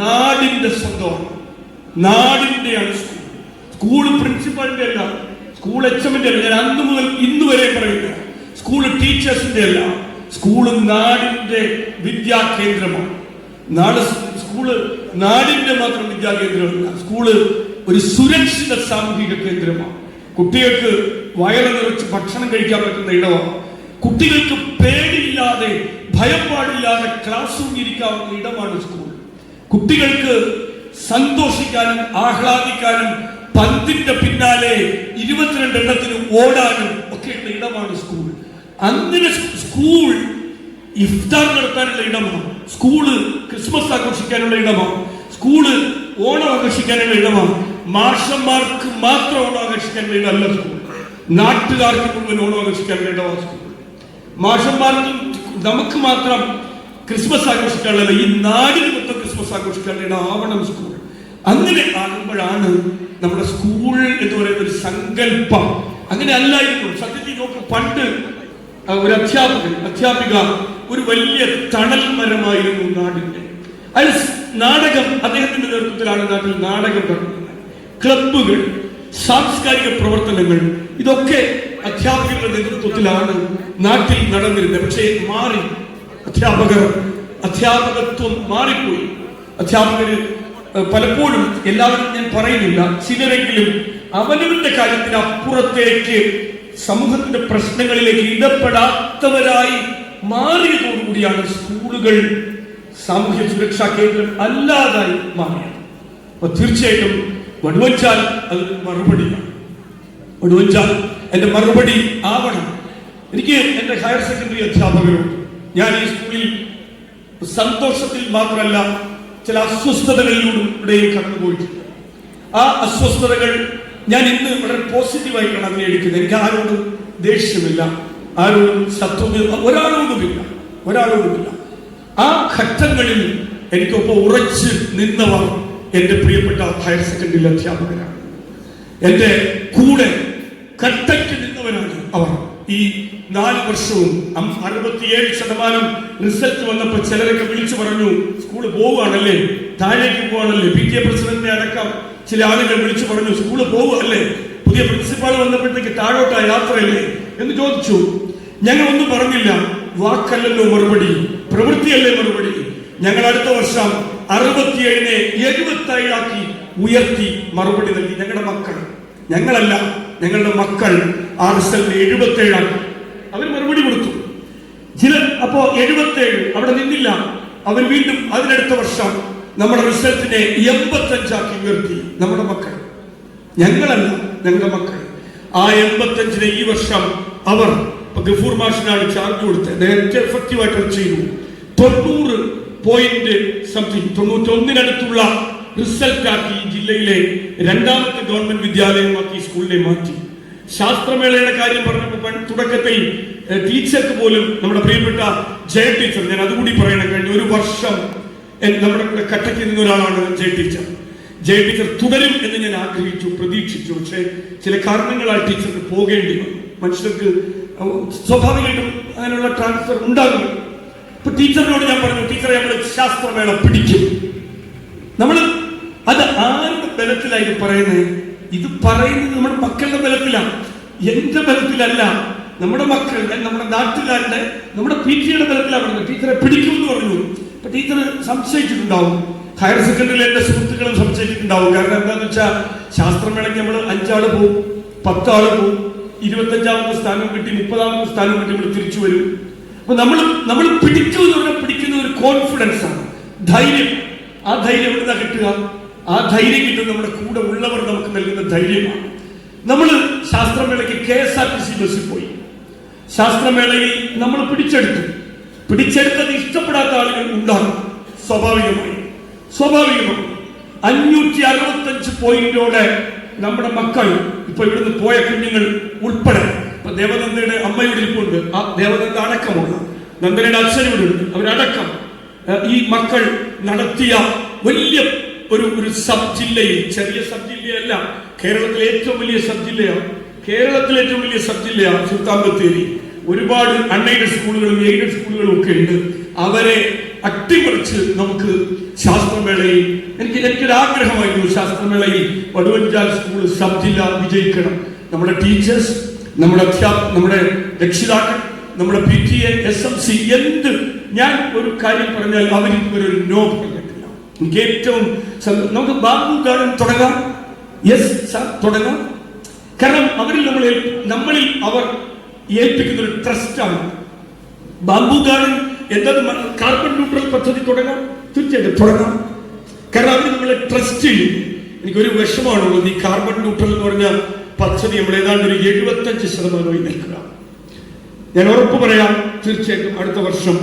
നാടിന്റെ സ്വന്തമാണ്, നാടിന്റെയാണ് സ്കൂൾ. സ്കൂൾ പ്രിൻസിപ്പാളിന്റെ അല്ല, സ്കൂൾ HM-ന്റെ അല്ല. ഞാൻ അന്ന് മുതൽ ഇന്ന് വരെ പറയുക, സ്കൂൾ ടീച്ചേഴ്സിന്റെ അല്ല, സ്കൂൾ നാടിന്റെ വിദ്യാകേന്ദ്രമാണ്. സ്കൂള് നാടിന്റെ മാത്രം വിദ്യാകേന്ദ്രമല്ല, സ്കൂള് ഒരു സുരക്ഷിത സാമൂഹിക കേന്ദ്രമാണ്. കുട്ടികൾക്ക് വയറ് നിറച്ച് ഭക്ഷണം കഴിക്കാൻ പറ്റുന്ന ഇടമാണ്. കുട്ടികൾക്ക് പേടിയില്ലാതെ ഭയപ്പാടില്ലാതെ ക്ലാസ് റൂമിലിരിക്കാവുന്ന ഇടമാണ് സ്കൂൾ. കുട്ടികൾക്ക് സന്തോഷിക്കാനും ആഹ്ലാദിക്കാനും പന്തിന്റെ പിന്നാലെ 22 എണ്ണത്തിന് ഓടാനും ഒക്കെയുള്ള ഇടമാണ് സ്കൂൾ. അങ്ങനെ സ്കൂൾ ഇഫ്താർ നടത്താനുള്ള ഇടമാണ്, സ്കൂള് ക്രിസ്മസ് ആഘോഷിക്കാനുള്ള ഇടമാണ്, സ്കൂള് ഓണം ആഘോഷിക്കാനുള്ള ഇടമാണ്. മാഷന്മാർക്ക് മാത്രം ഓണം ആഘോഷിക്കാനുള്ള ഇടമല്ല സ്കൂൾ, നാട്ടുകാർക്ക് മുഴുവൻ ഓണം ആഘോഷിക്കാനുള്ള ഇടമാണ് സ്കൂൾ. മാഷന്മാർക്കും നമുക്ക് മാത്രം ക്രിസ്മസ് ആഘോഷിക്കാനുള്ള, ഈ നാടിന് മൊത്തം ക്രിസ്മസ് ആഘോഷിക്കാനുള്ള ഇടമാവണം സ്കൂൾ. അങ്ങനെ ആകുമ്പോഴാണ് നമ്മുടെ സ്കൂൾ എന്ന് പറയുന്ന ഒരു സങ്കല്പം. അങ്ങനെ അല്ലായിരുന്നു സത്യത്തിൽ. നോക്ക്, പണ്ട് ഒരു അധ്യാപിക ഒരു വലിയ തണൽ മരമായിരുന്നു നാടിന്റെ. അത് നാടകം, അദ്ദേഹത്തിന്റെ നേതൃത്വത്തിലാണ് നാട്ടിൽ നാടകം നടക്കുന്നത്. ക്ലബ്ബുകൾ, സാംസ്കാരിക പ്രവർത്തനങ്ങൾ, ഇതൊക്കെ അധ്യാപകരുടെ നേതൃത്വത്തിലാണ് നാട്ടിൽ നടന്നിരുന്നത്. പക്ഷേ മാറി, അധ്യാപകത്വം മാറിപ്പോയി. അധ്യാപകര് പലപ്പോഴും, എല്ലാവരും ഞാൻ പറയുന്നില്ല, ചിലരെങ്കിലും അവനവന്റെ കാര്യത്തിന് അപ്പുറത്തേക്ക് സമൂഹത്തിന്റെ പ്രശ്നങ്ങളിലേക്ക് ഇടപെടാത്തവരായി മാറിയതോടുകൂടിയാണ് സ്കൂളുകൾ സാമൂഹ്യ സുരക്ഷാ കേന്ദ്രം അല്ലാതായി മാറിയത്. അപ്പൊ തീർച്ചയായിട്ടും വടുവഞ്ചാൽ അതൊരു മറുപടിയാണ്. വടുവഞ്ചാൽ എന്റെ മറുപടി ആവണം. എനിക്ക് എന്റെ ഹയർ സെക്കൻഡറി അധ്യാപകരോട്, ഞാൻ ഈ സ്കൂളിൽ സന്തോഷത്തിൽ മാത്രമല്ല ചില അസ്വസ്ഥതകളിലൂടെയും കടന്നുപോയിട്ടുണ്ട്. ആ അസ്വസ്ഥതകൾ ഞാൻ ഇന്ന് വളരെ പോസിറ്റീവായിട്ടാണ് അതിനെ എടുക്കുന്നത്. എനിക്ക് ആരോടും ദേഷ്യമില്ല, ആരോടും ശത്രുത, ഒരാളോടുമില്ല. ആ ഘട്ടങ്ങളിൽ എനിക്കൊപ്പം ഉറച്ച് നിന്നവർ എന്റെ പ്രിയപ്പെട്ട ഹയർ സെക്കൻഡറി അധ്യാപകരാണ്. എന്റെ കൂടെ കട്ടയ്ക്ക് നിന്നവരാണ് അവർ. ഈ 4 വർഷവും 67% റിസൾട്ട് വന്നപ്പോൾ ചിലരൊക്കെ വിളിച്ചു പറഞ്ഞു, സ്കൂള് പോവുകയാണല്ലേ, താഴേക്ക് പോവാണല്ലേ. PTA പ്രസിഡന്റിനെ അടക്കം ചില ആളുകൾ വിളിച്ചു പറഞ്ഞു, സ്കൂള് പോവുകയല്ലേ, പുതിയ പ്രിൻസിപ്പാൾ വന്നപ്പോഴത്തേക്ക് താഴോട്ടാ യാത്രയല്ലേ എന്ന് ചോദിച്ചു. ഞങ്ങൾ ഒന്നും പറഞ്ഞില്ല. വാക്കല്ലല്ലോ മറുപടി, പ്രവൃത്തിയല്ലേ മറുപടി. ഞങ്ങൾ അടുത്ത വർഷം 67-നെ 77 ഉയർത്തി മറുപടി നൽകി. ഞങ്ങളുടെ മക്കൾ, ഞങ്ങളല്ല, ഞങ്ങളുടെ മക്കൾ ആ റിസൾട്ട് 77 അവർ മറുപടി കൊടുത്തു. അപ്പോ 77 അവിടെ നിന്നില്ല. അവർ വീണ്ടും അതിനടുത്ത വർഷം നമ്മുടെ റിസൾട്ടിനെ 85 ഉയർത്തി. നമ്മുടെ മക്കൾ, ഞങ്ങളല്ല, ഞങ്ങളുടെ മക്കൾ. ആ 85-നെ ഈ വർഷം അവർ, ഗഫൂർ മാഷിനാണ് ചാർജ് കൊടുത്തത്, നേരത്തെ എഫക്റ്റീവായിട്ട് ചെയ്തു. 91-നുള്ള റിസൾട്ട് ആക്കി ജില്ലയിലെ 2ാമത്തെ ഗവൺമെന്റ് വിദ്യാലയമാക്കി സ്കൂളിനെ മാറ്റി. ശാസ്ത്രമേളയുടെ കാര്യം പറഞ്ഞപ്പോൾ തുടക്കത്തിൽ ടീച്ചർക്ക് പോലും, നമ്മുടെ പ്രിയപ്പെട്ട ജയ ടീച്ചർ, ഞാൻ അതുകൂടി പറയണം, കഴിഞ്ഞ 1 വർഷം നമ്മുടെ കൂടെ കട്ടയ്ക്ക് നിന്ന ഒരാളാണ് ജയ ടീച്ചർ. ജയ ടീച്ചർ തുടരും എന്ന് ഞാൻ ആഗ്രഹിച്ചു, പ്രതീക്ഷിച്ചു. പക്ഷേ ചില കാരണങ്ങളാൽ ടീച്ചർക്ക് പോകേണ്ടി വന്നു. മനുഷ്യർക്ക് സ്വാഭാവികമായിട്ടും അങ്ങനെയുള്ള ട്രാൻസ്ഫർ ഉണ്ടാകും. ഇപ്പൊ ടീച്ചറിനോട് ഞാൻ പറഞ്ഞു, ടീച്ചറെ നമ്മൾ ശാസ്ത്രമേള പിടിക്കും. നമ്മൾ അത് ആരുടെ ബലത്തിലായി പറയുന്നത്? ഇത് പറയുന്നത് നമ്മുടെ മക്കളുടെ ബലത്തിലാണ്, എന്റെ ബലത്തിലല്ല. നമ്മുടെ മക്കൾ, നമ്മുടെ നാട്ടുകാരുടെ, നമ്മുടെ PTA-യുടെ ബലത്തിലാണ് പറഞ്ഞത്. ടീച്ചറെ പിടിക്കുമെന്ന് പറഞ്ഞു. അപ്പൊ ടീച്ചർ സംശയിച്ചിട്ടുണ്ടാവും. ഹയർ സെക്കൻഡറിയിലെ എന്റെ സുഹൃത്തുക്കളും സംശയിച്ചിട്ടുണ്ടാവും. കാരണം എന്താണെന്ന് വെച്ചാൽ ശാസ്ത്രമേളയ്ക്ക് നമ്മൾ 5 ആള് പോകും, 10 ആള് പോകും, 25ാമത്തെ സ്ഥാനം കിട്ടി, 30ാമത്തെ സ്ഥാനം കിട്ടി, നമ്മൾ തിരിച്ചു വരും. അപ്പൊ നമ്മൾ പിടിക്കുമെന്ന് പറഞ്ഞാൽ പിടിക്കുന്ന ഒരു കോൺഫിഡൻസ് ആണ്, ധൈര്യം. ആ ധൈര്യം എവിടുന്നാ കിട്ടുക? ആ ധൈര്യം കിട്ടുന്നത് നമ്മുടെ കൂടെ ഉള്ളവർ നമുക്ക് നൽകുന്ന ധൈര്യമാണ്. നമ്മൾ ശാസ്ത്രമേളയ്ക്ക് KSRTC ബസ്സിൽ പോയി. ശാസ്ത്രമേളയിൽ നമ്മൾ പിടിച്ചെടുത്തത് ഇഷ്ടപ്പെടാത്ത ആളുകൾ ഉണ്ടാകും, സ്വാഭാവികമായി. 565 പോയിന്റോടെ നമ്മുടെ മക്കൾ, ഇപ്പൊ ഇവിടുന്ന് പോയ കുഞ്ഞുങ്ങൾ ഉൾപ്പെടെ, ഇപ്പൊ ദേവനന്ദയുടെ അമ്മയുടെ ഇരിപ്പുണ്ട്, ആ ദേവനന്ദ അടക്കമുള്ള നന്ദനയുടെ അച്ഛനോടുണ്ട്, അവരടക്കം ഈ മക്കൾ നടത്തിയ വലിയ ഒരു സബ് ജില്ലയിൽ, ചെറിയ സബ് ജില്ലയല്ല, കേരളത്തിലെ ഏറ്റവും വലിയ സബ് ജില്ലയാണ് സുൽത്താൻ ബത്തേരി. ഒരുപാട് അൺഎയ്ഡഡ് സ്കൂളുകളും എയ്ഡഡ് സ്കൂളുകളും ഒക്കെ ഉണ്ട്. അവരെ അട്ടിമറിച്ച് നമുക്ക് ശാസ്ത്രമേളയിൽ, എനിക്കൊരു ആഗ്രഹമായിരുന്നു, ശാസ്ത്രമേളയിൽ വടുവഞ്ചാൽ സ്കൂൾ സബ് ജില്ല വിജയിക്കണം. നമ്മുടെ ടീച്ചേഴ്സ്, നമ്മുടെ രക്ഷിതാക്കൾ, നമ്മുടെ PTA, SMC, എന്ത് ഞാൻ ഒരു കാര്യം പറഞ്ഞാൽ അവരിക്കൊരു നോ പറഞ്ഞിട്ടില്ല. എനിക്ക് ഏറ്റവും നമുക്ക് ബാംബു ഗാർഡൻ തുടങ്ങാം. യെസ് സാർ, തുടങ്ങാം. കാരണം നമ്മളിൽ അവർ ഏൽപ്പിക്കുന്ന ഒരു ട്രസ്റ്റാണ്. ബാംബു ഗാർഡൻ എന്താ, കാർബൺ ന്യൂട്രൽ പദ്ധതി തുടങ്ങാം, തീർച്ചയായിട്ടും തുടങ്ങാം. കാരണം അവർ നമ്മളെ ട്രസ്റ്റ് ചെയ്യും. എനിക്കൊരു വിഷമാണുള്ളത്, ഈ കാർബൺ ന്യൂട്രൽ എന്ന് പറഞ്ഞ പദ്ധതി നമ്മൾ ഏതാണ്ട് ഒരു 75% നിൽക്കുക. ഞാൻ ഉറപ്പ് പറയാം, തീർച്ചയായിട്ടും അടുത്ത വർഷം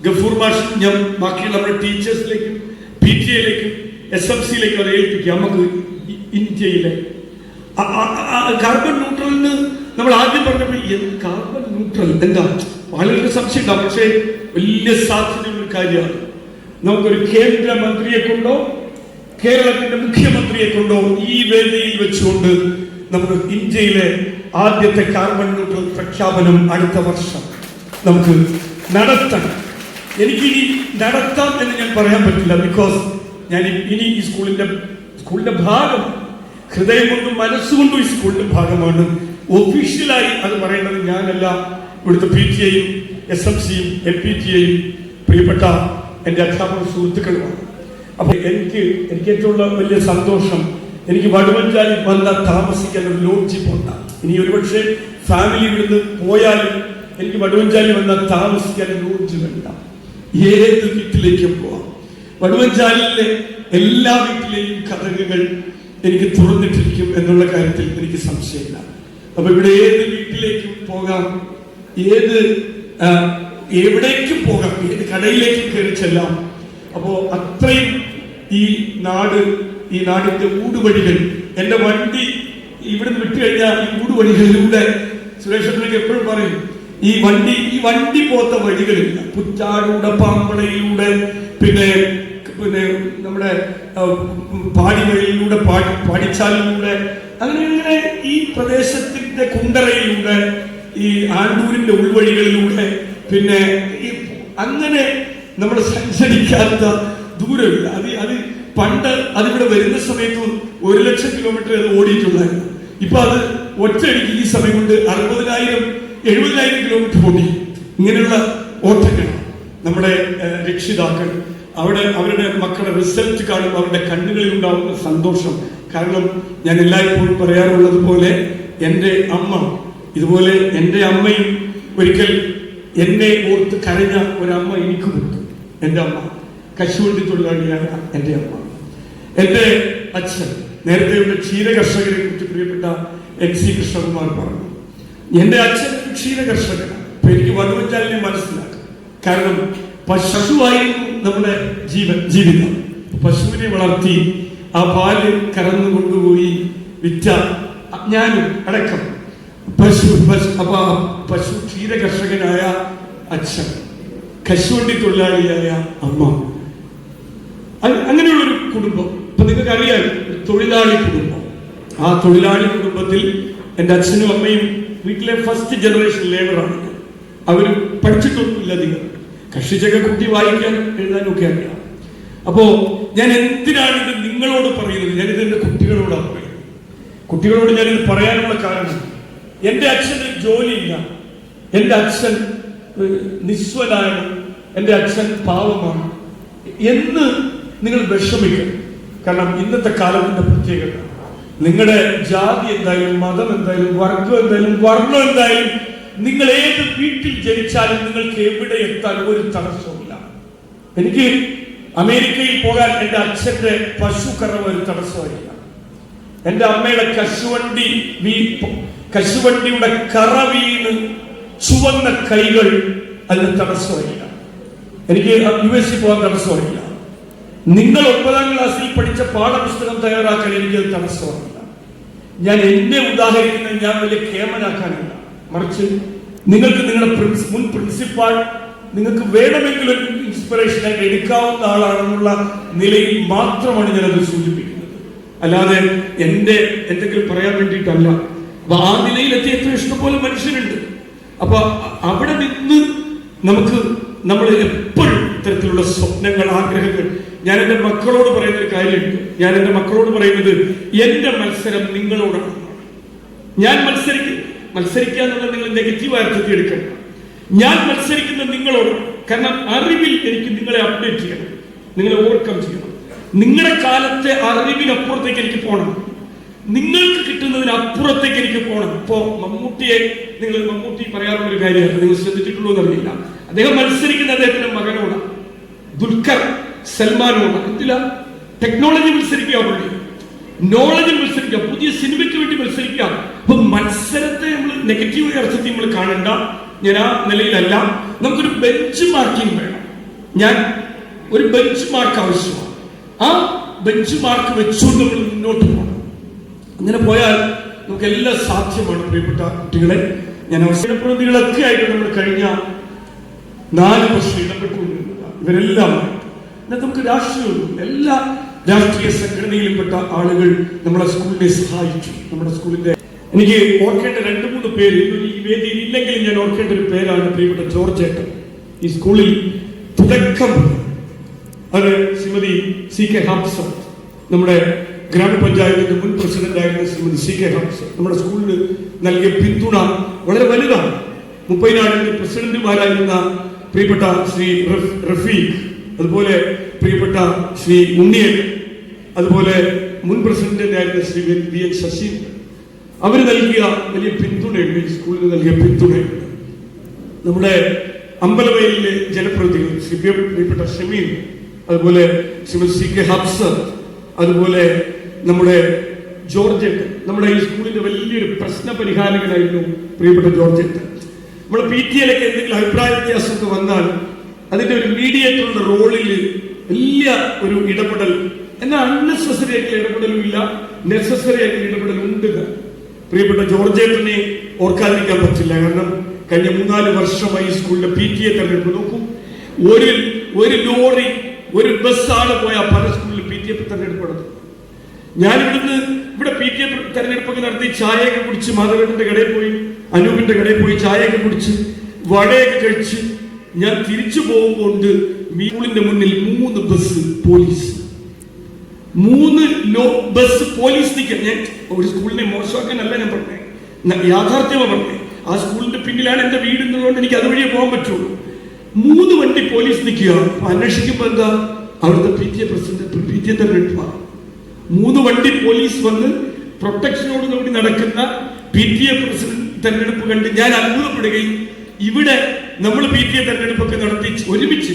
ഗഫൂർ മാഷ് ഞാൻ ബാക്കിയുള്ള നമ്മുടെ ടീച്ചേഴ്സിലേക്കും PTA-യിലേക്കും SMC-യിലേക്കും അത് ഏൽപ്പിക്കുക. നമുക്ക് ഇന്ത്യയിലെ കാർബൺ ന്യൂട്രലിന് നമ്മൾ ആദ്യം പറഞ്ഞപ്പോൾ കാർബൺ ന്യൂട്രൽ എന്താ വളരെ സംശയം ഉണ്ടാവും. പക്ഷേ വലിയ സാധ്യതയുള്ള കാര്യമാണ്. നമുക്കൊരു കേന്ദ്രമന്ത്രിയെ കൊണ്ടോ കേരളത്തിന്റെ മുഖ്യമന്ത്രിയെ കൊണ്ടോ ഈ വേദിയിൽ വെച്ചുകൊണ്ട് നമുക്ക് ഇന്ത്യയിലെ ആദ്യത്തെ കാർബൺ ന്യൂട്രൽ പ്രഖ്യാപനം അടുത്ത വർഷം നമുക്ക് നടത്തണം. എനിക്കിനി നടത്താം എന്ന് ഞാൻ പറയാൻ പറ്റില്ല. ബിക്കോസ് ഞാൻ ഇനി ഈ സ്കൂളിന്റെ ഭാഗമാണ്. ഹൃദയം കൊണ്ടും മനസ്സുകൊണ്ടും ഈ സ്കൂളിന്റെ ഭാഗമാണ്. ഒഫീഷ്യലായി അത് പറയേണ്ടത് ഞാനല്ല, ഇവിടുത്തെ PTA-യും SMC-യും LPTA-യും പ്രിയപ്പെട്ട എൻ്റെ അധ്യാപക സുഹൃത്തുക്കളുമാണ്. അപ്പൊ എനിക്ക് ഏറ്റവും വലിയ സന്തോഷം, എനിക്ക് വടുവഞ്ചാലിൽ വന്ന താമസിക്കാൻ ഒരു ലോഡ്ജ് പോണ്ട. ഇനി ഒരുപക്ഷെ ഫാമിലി ഇവിടുന്ന് പോയാലും എനിക്ക് വടുവഞ്ചാലിൽ വന്ന താമസിക്കാൻ ലോഡ്ജ് വേണ്ട. ഏത് വീട്ടിലേക്കും പോവാം. വടുവഞ്ചാലിലെ എല്ലാ വീട്ടിലെയും കഥകൾ എനിക്ക് തുറന്നിട്ടിരിക്കും എന്നുള്ള കാര്യത്തിൽ എനിക്ക് സംശയമില്ല. അപ്പൊ ഇവിടെ ഏത് വീട്ടിലേക്കും പോകാം, എവിടേക്കും പോകാം, ഏത് കടയിലേക്കും കയറി ചെല്ലാം. അപ്പോ അത്രയും ഈ നാടിന്റെ ഊടുവഴികൾ, എന്റെ വണ്ടി ഇവിടുന്ന് വിട്ടു കഴിഞ്ഞാൽ ഈ ഊടുവഴികളിലൂടെ സുരേഷ് എപ്പോഴും പറയും, ഈ വണ്ടി പോത്ത വഴികളില്ല. പുറ്റാടൂടെ, പാമ്പളയിലൂടെ, പിന്നെ നമ്മുടെ പാടിവഴിയിലൂടെ, പാടിച്ചാലിലൂടെ, അങ്ങനെ ഈ പ്രദേശത്തിന്റെ കുണ്ടറയിലൂടെ, ഈ ആണ്ടൂരിന്റെ ഉൾവഴികളിലൂടെ, പിന്നെ അങ്ങനെ നമ്മൾ സഞ്ചരിക്കാത്ത ദൂരമില്ല. അത് പണ്ട് അതിവിടെ വരുന്ന സമയത്ത് 1,00,000 കിലോമീറ്റർ അത് ഓടിയിട്ടുണ്ടായിരുന്നു. ഇപ്പൊ അത് ഒറ്റയടിക്ക് ഈ സമയം കൊണ്ട് 60,000-70,000 കിലോമീറ്റർ ഓടി. ഇങ്ങനെയുള്ള ഓട്ടങ്ങൾ നമ്മുടെ രക്ഷിതാക്കൾ അവരുടെ മക്കളുടെ റിസൾട്ട് കാണുമ്പോൾ അവരുടെ കണ്ണുകളിൽ ഉണ്ടാവുന്ന സന്തോഷം. കാരണം ഞാൻ എല്ലായ്പ്പോഴും പറയാറുള്ളത് പോലെ എൻ്റെ അമ്മ, ഇതുപോലെ എൻ്റെ അമ്മയും ഒരിക്കൽ എന്നെ ഓർത്ത് കരഞ്ഞ ഒരമ്മ എനിക്കുമുണ്ട്. എൻ്റെ അമ്മ കശുവണ്ടി തൊഴിലാളിയായ എൻ്റെ അമ്മ. എൻ്റെ അച്ഛൻ നേരത്തെ ക്ഷീര കർഷകരെ കുറിച്ച് പ്രിയപ്പെട്ട NC കൃഷ്ണകുമാർ പറഞ്ഞു. എൻ്റെ അച്ഛൻ ക്ഷീര കർഷകനാണ്. അപ്പൊ എനിക്ക് വടുവഞ്ചാലിനെ മനസ്സിലാക്കാം. കാരണം പശുവായിരുന്നു നമ്മുടെ ജീവിതം. പശുവിനെ വളർത്തി ആ പാല് കറന്നു കൊണ്ടുപോയി വിറ്റ ഞാനും അടക്കം പശു ക്ഷീര കർഷകനായ അച്ഛൻ, കശുവണ്ടി തൊഴിലാളിയായ അമ്മ, അങ്ങനെയുള്ളൊരു കുടുംബം. ഇപ്പൊ നിങ്ങൾക്ക് അറിയാം, ഒരു തൊഴിലാളി കുടുംബം. ആ തൊഴിലാളി കുടുംബത്തിൽ എൻ്റെ അച്ഛനും അമ്മയും വീട്ടിലെ ഫസ്റ്റ് ജനറേഷൻ ലേബറാണ്. അവര് പഠിച്ചിട്ടൊന്നുമില്ല. അധികം കഷ്ടിച്ചൊക്കെ കുട്ടി വായിക്കാൻ എഴുതാനും ഒക്കെ അറിയാം. അപ്പോ ഞാൻ എന്തിനാണ് ഇത് നിങ്ങളോട് പറയുന്നത്? ഞാനിത് എൻ്റെ കുട്ടികളോടാണ് പറയുന്നത്. കുട്ടികളോട് ഞാനിത് പറയാനുള്ള കാരണം, എൻ്റെ അച്ഛന് ജോലിയില്ല, എൻ്റെ അച്ഛൻ നിസ്വനാണ്, എൻ്റെ അച്ഛൻ പാവമാണ് എന്ന് നിങ്ങൾ വിഷമിക്കണം. കാരണം ഇന്നത്തെ കാലത്തിന്റെ പ്രത്യേകത, നിങ്ങളുടെ ജാതി എന്തായാലും, മതം എന്തായാലും, വർഗം എന്തായാലും, വർണ്ണം എന്തായാലും, നിങ്ങൾ ഏത് വീട്ടിൽ ജനിച്ചാലും നിങ്ങൾക്ക് എവിടെ എത്താൻ ഒരു തടസ്സവുമില്ല. എനിക്ക് അമേരിക്കയിൽ പോകാൻ എൻ്റെ അച്ഛന്റെ പശുക്കറവ് ഒരു തടസ്സമായില്ല. എൻ്റെ അമ്മയുടെ കശുവണ്ടിയുടെ കറ വീണ് ചുവന്ന കൈകൾ അതിന് തടസ്സമായില്ല. എനിക്ക് US പോകാൻ തടസ്സമായില്ല. നിങ്ങൾ 9ാം ക്ലാസ്സിൽ പഠിച്ച പാഠപുസ്തകം തയ്യാറാക്കാൻ എനിക്കത് തടസ്സമായില്ല. ഞാൻ എന്നെ ഉദാഹരിക്കുന്നത് ഞാൻ വലിയ കേമനാക്കാനില്ല, മറിച്ച് നിങ്ങൾക്ക് നിങ്ങളുടെ മുൻ പ്രിൻസിപ്പാൾ നിങ്ങൾക്ക് വേണമെങ്കിൽ ഒരു ഇൻസ്പിറേഷനായി എടുക്കാവുന്ന ആളാണെന്നുള്ള നിലയിൽ മാത്രമാണ് ഞാനത് സൂചിപ്പിക്കുന്നത്. അല്ലാതെ എന്തെങ്കിലും പറയാൻ വേണ്ടിയിട്ടല്ല. അപ്പൊ ആ നിലയിലെത്തിയ എത്ര ഇഷ്ടംപോലെ മനുഷ്യരുണ്ട്. അപ്പൊ അവിടെ നിന്ന് നമ്മൾ എപ്പോഴും ഇത്തരത്തിലുള്ള സ്വപ്നങ്ങൾ, ആഗ്രഹങ്ങൾ, ഞാൻ എൻ്റെ മക്കളോട് പറയുന്ന ഒരു കാര്യമുണ്ട്. ഞാൻ എൻ്റെ മക്കളോട് പറയുന്നത്, എൻ്റെ മത്സരം നിങ്ങളോടാണ്. ഞാൻ മത്സരിക്കുക എന്നുള്ളത് നിങ്ങൾ നെഗറ്റീവ് അർത്ഥത്തിൽ എടുക്കണം. ഞാൻ മത്സരിക്കുന്നത് നിങ്ങളോട്. കാരണം അറിവിൽ എനിക്ക് നിങ്ങളെ അപ്ഡേറ്റ് ചെയ്യണം, നിങ്ങളെ ഓവർകം ചെയ്യണം. നിങ്ങളുടെ കാലത്തെ അറിവിനപ്പുറത്തേക്ക് എനിക്ക് പോകണം. നിങ്ങൾക്ക് കിട്ടുന്നതിന് അപ്പുറത്തേക്ക് എനിക്ക് പോകണം. ഇപ്പോ മമ്മൂട്ടി പറയാറുള്ള ഒരു കാര്യമാണ്, നിങ്ങൾ ശ്രദ്ധിച്ചിട്ടുള്ളൂ എന്നറിയില്ല. അദ്ദേഹം മത്സരിക്കുന്ന അദ്ദേഹത്തിന്റെ മകനോടാണ്, ദുൽഖർ സൽമാനോടാണ്. എന്തില്ല? ടെക്നോളജി മത്സരിക്കുക, നോളജിൽ മത്സരിക്കുക, പുതിയ സിനിമയ്ക്ക് വേണ്ടി മത്സരിക്കുക. അപ്പൊ മത്സരത്തെ നമ്മൾ നെഗറ്റീവ് അർത്ഥത്തിൽ നമ്മൾ കാണണ്ട. ഞാൻ ആ നിലയിലല്ല. നമുക്കൊരു ബെഞ്ച് മാർക്കിംഗ് വേണം. ഞാൻ ഒരു ബെഞ്ച് മാർക്ക് ആവശ്യമാണ്. ആ ബെഞ്ച് മാർക്ക് വെച്ചുകൊണ്ട് നമ്മൾ മുന്നോട്ട് പോകണം. അങ്ങനെ പോയാൽ നമുക്ക് എല്ലാം സാധ്യമാണ്. പ്രിയപ്പെട്ട കുട്ടികളെ, ഞാൻ അവസരപ്രതികളൊക്കെ ആയിട്ട് നമ്മൾ കഴിഞ്ഞ 4 വർഷം ഇടപെട്ടുകൊണ്ടിരുന്നത് ഇവരെല്ലാം നമുക്ക് രാഷ്ട്രീയവും എല്ലാ രാഷ്ട്രീയ സംഘടനയിൽപ്പെട്ട ആളുകൾ നമ്മളെ സ്കൂളിനെ സഹായിച്ചു. നമ്മുടെ സ്കൂളിന്റെ എനിക്ക് ഓർക്കേണ്ട 2-3 പേര് ഈ വേദിയിൽ ഇല്ലെങ്കിലും ഞാൻ ഓർക്കേണ്ട ഒരു പേരാണ് പ്രിയപ്പെട്ട ജോർജ് ഏട്ടൻ. ഈ സ്കൂളിൽ തുടക്കം അത് ശ്രീമതി CK ഹംസ, നമ്മുടെ ഗ്രാമപഞ്ചായത്തിന്റെ മുൻ പ്രസിഡന്റ് ആയിരുന്ന ശ്രീമതി CK ഹംസ നമ്മുടെ സ്കൂളിന് നൽകിയ പിന്തുണ വളരെ വലുതാണ്. 30 പ്രസിഡന്റുമാരായിരുന്ന പ്രിയപ്പെട്ട ശ്രീ റഫീഖ്, അതുപോലെ പ്രിയപ്പെട്ട ശ്രീ ഉണ്ണിയൻ, അതുപോലെ മുൻ പ്രസിഡന്റ് ആയിരുന്ന ശ്രീ VN ശശീന്ദ്രൻ, അവർ നൽകിയ വലിയ പിന്തുണയുണ്ട്. ഈ സ്കൂളിന് നൽകിയ പിന്തുണയുണ്ട്. നമ്മുടെ അമ്പലവയലിലെ ജനപ്രതിനിധികൾ ശ്രീ പ്രിയപ്പെട്ട ഷമീൻ, അതുപോലെ ശ്രീമതി CK ഹംസ, അതുപോലെ നമ്മുടെ ജോർജ്, നമ്മുടെ ഈ സ്കൂളിന്റെ വലിയൊരു പ്രശ്ന പരിഹാരകനായിരുന്നു പ്രിയപ്പെട്ട ജോർജ്. നമ്മുടെ PTA-യിലൊക്കെ എന്തെങ്കിലും അഭിപ്രായ വ്യത്യാസമൊക്കെ വന്നാൽ അതിന്റെ ഒരു മീഡിയേറ്ററുടെ റോളിൽ വലിയ ഒരു ഇടപെടൽ, എന്നാൽ അൺനെസസറി ആയിട്ടുള്ള ഇടപെടലും ഇല്ല, നെസസറി ആയിട്ടുള്ള ഇടപെടൽ ഉണ്ട്. പ്രിയപ്പെട്ട ജോർജ് ഏട്ടനെ ഓർക്കാതിരിക്കാൻ പറ്റില്ല. കാരണം കഴിഞ്ഞ 3-4 വർഷമായി സ്കൂളിന്റെ PTA തെരഞ്ഞെടുപ്പ് നോക്കൂ. ഒരു ലോറി, ഒരു ബസ്സാണ് പോയാൽ പല സ്കൂളിൽ PTA തെരഞ്ഞെടുപ്പ് നടത്തും. ഞാൻ ഇവിടെ PTA തെരഞ്ഞെടുപ്പൊക്കെ നടത്തി ചായയൊക്കെ കുടിച്ച് മാധവേട്ടന്റെ കടയിൽ പോയി, അനൂപിന്റെ കടയിൽ പോയി ചായയൊക്കെ കുടിച്ച് വടയൊക്കെ കഴിച്ച് ഞാൻ തിരിച്ചു പോകുമ്പോൾ സ്കൂളിന്റെ മുന്നിൽ 3 ബസ് പോലീസ്, 3 ബസ് പോലീസ് നിൽക്കാൻ. ഞാൻ ഒരു സ്കൂളിനെ മോശമാക്കാനല്ല ഞാൻ പറഞ്ഞത്, യാഥാർത്ഥ്യമാണ് പറഞ്ഞത്. ആ സ്കൂളിന്റെ പിന്നിലാണ് എന്റെ വീട് എന്നുള്ളതുകൊണ്ട് എനിക്ക് അതുവഴിയേ പോകാൻ പറ്റുള്ളൂ. 3 വണ്ടി പോലീസ് നിൽക്കുക. അന്വേഷിക്കുമ്പോ എന്താ, അവിടുത്തെ PTA പ്രസിഡന്റ് PTA തെരഞ്ഞെടുപ്പാണ്. 3 വണ്ടി പോലീസ് വന്ന് പ്രൊട്ടക്ഷനോട് കൂടി നടക്കുന്ന PTA പ്രസിഡന്റ് തെരഞ്ഞെടുപ്പ് കണ്ട് ഞാൻ അത്ഭുതപ്പെടുകയും, ഇവിടെ നമ്മൾ PTA തെരഞ്ഞെടുപ്പൊക്കെ നടത്തി ഒരുമിച്ച്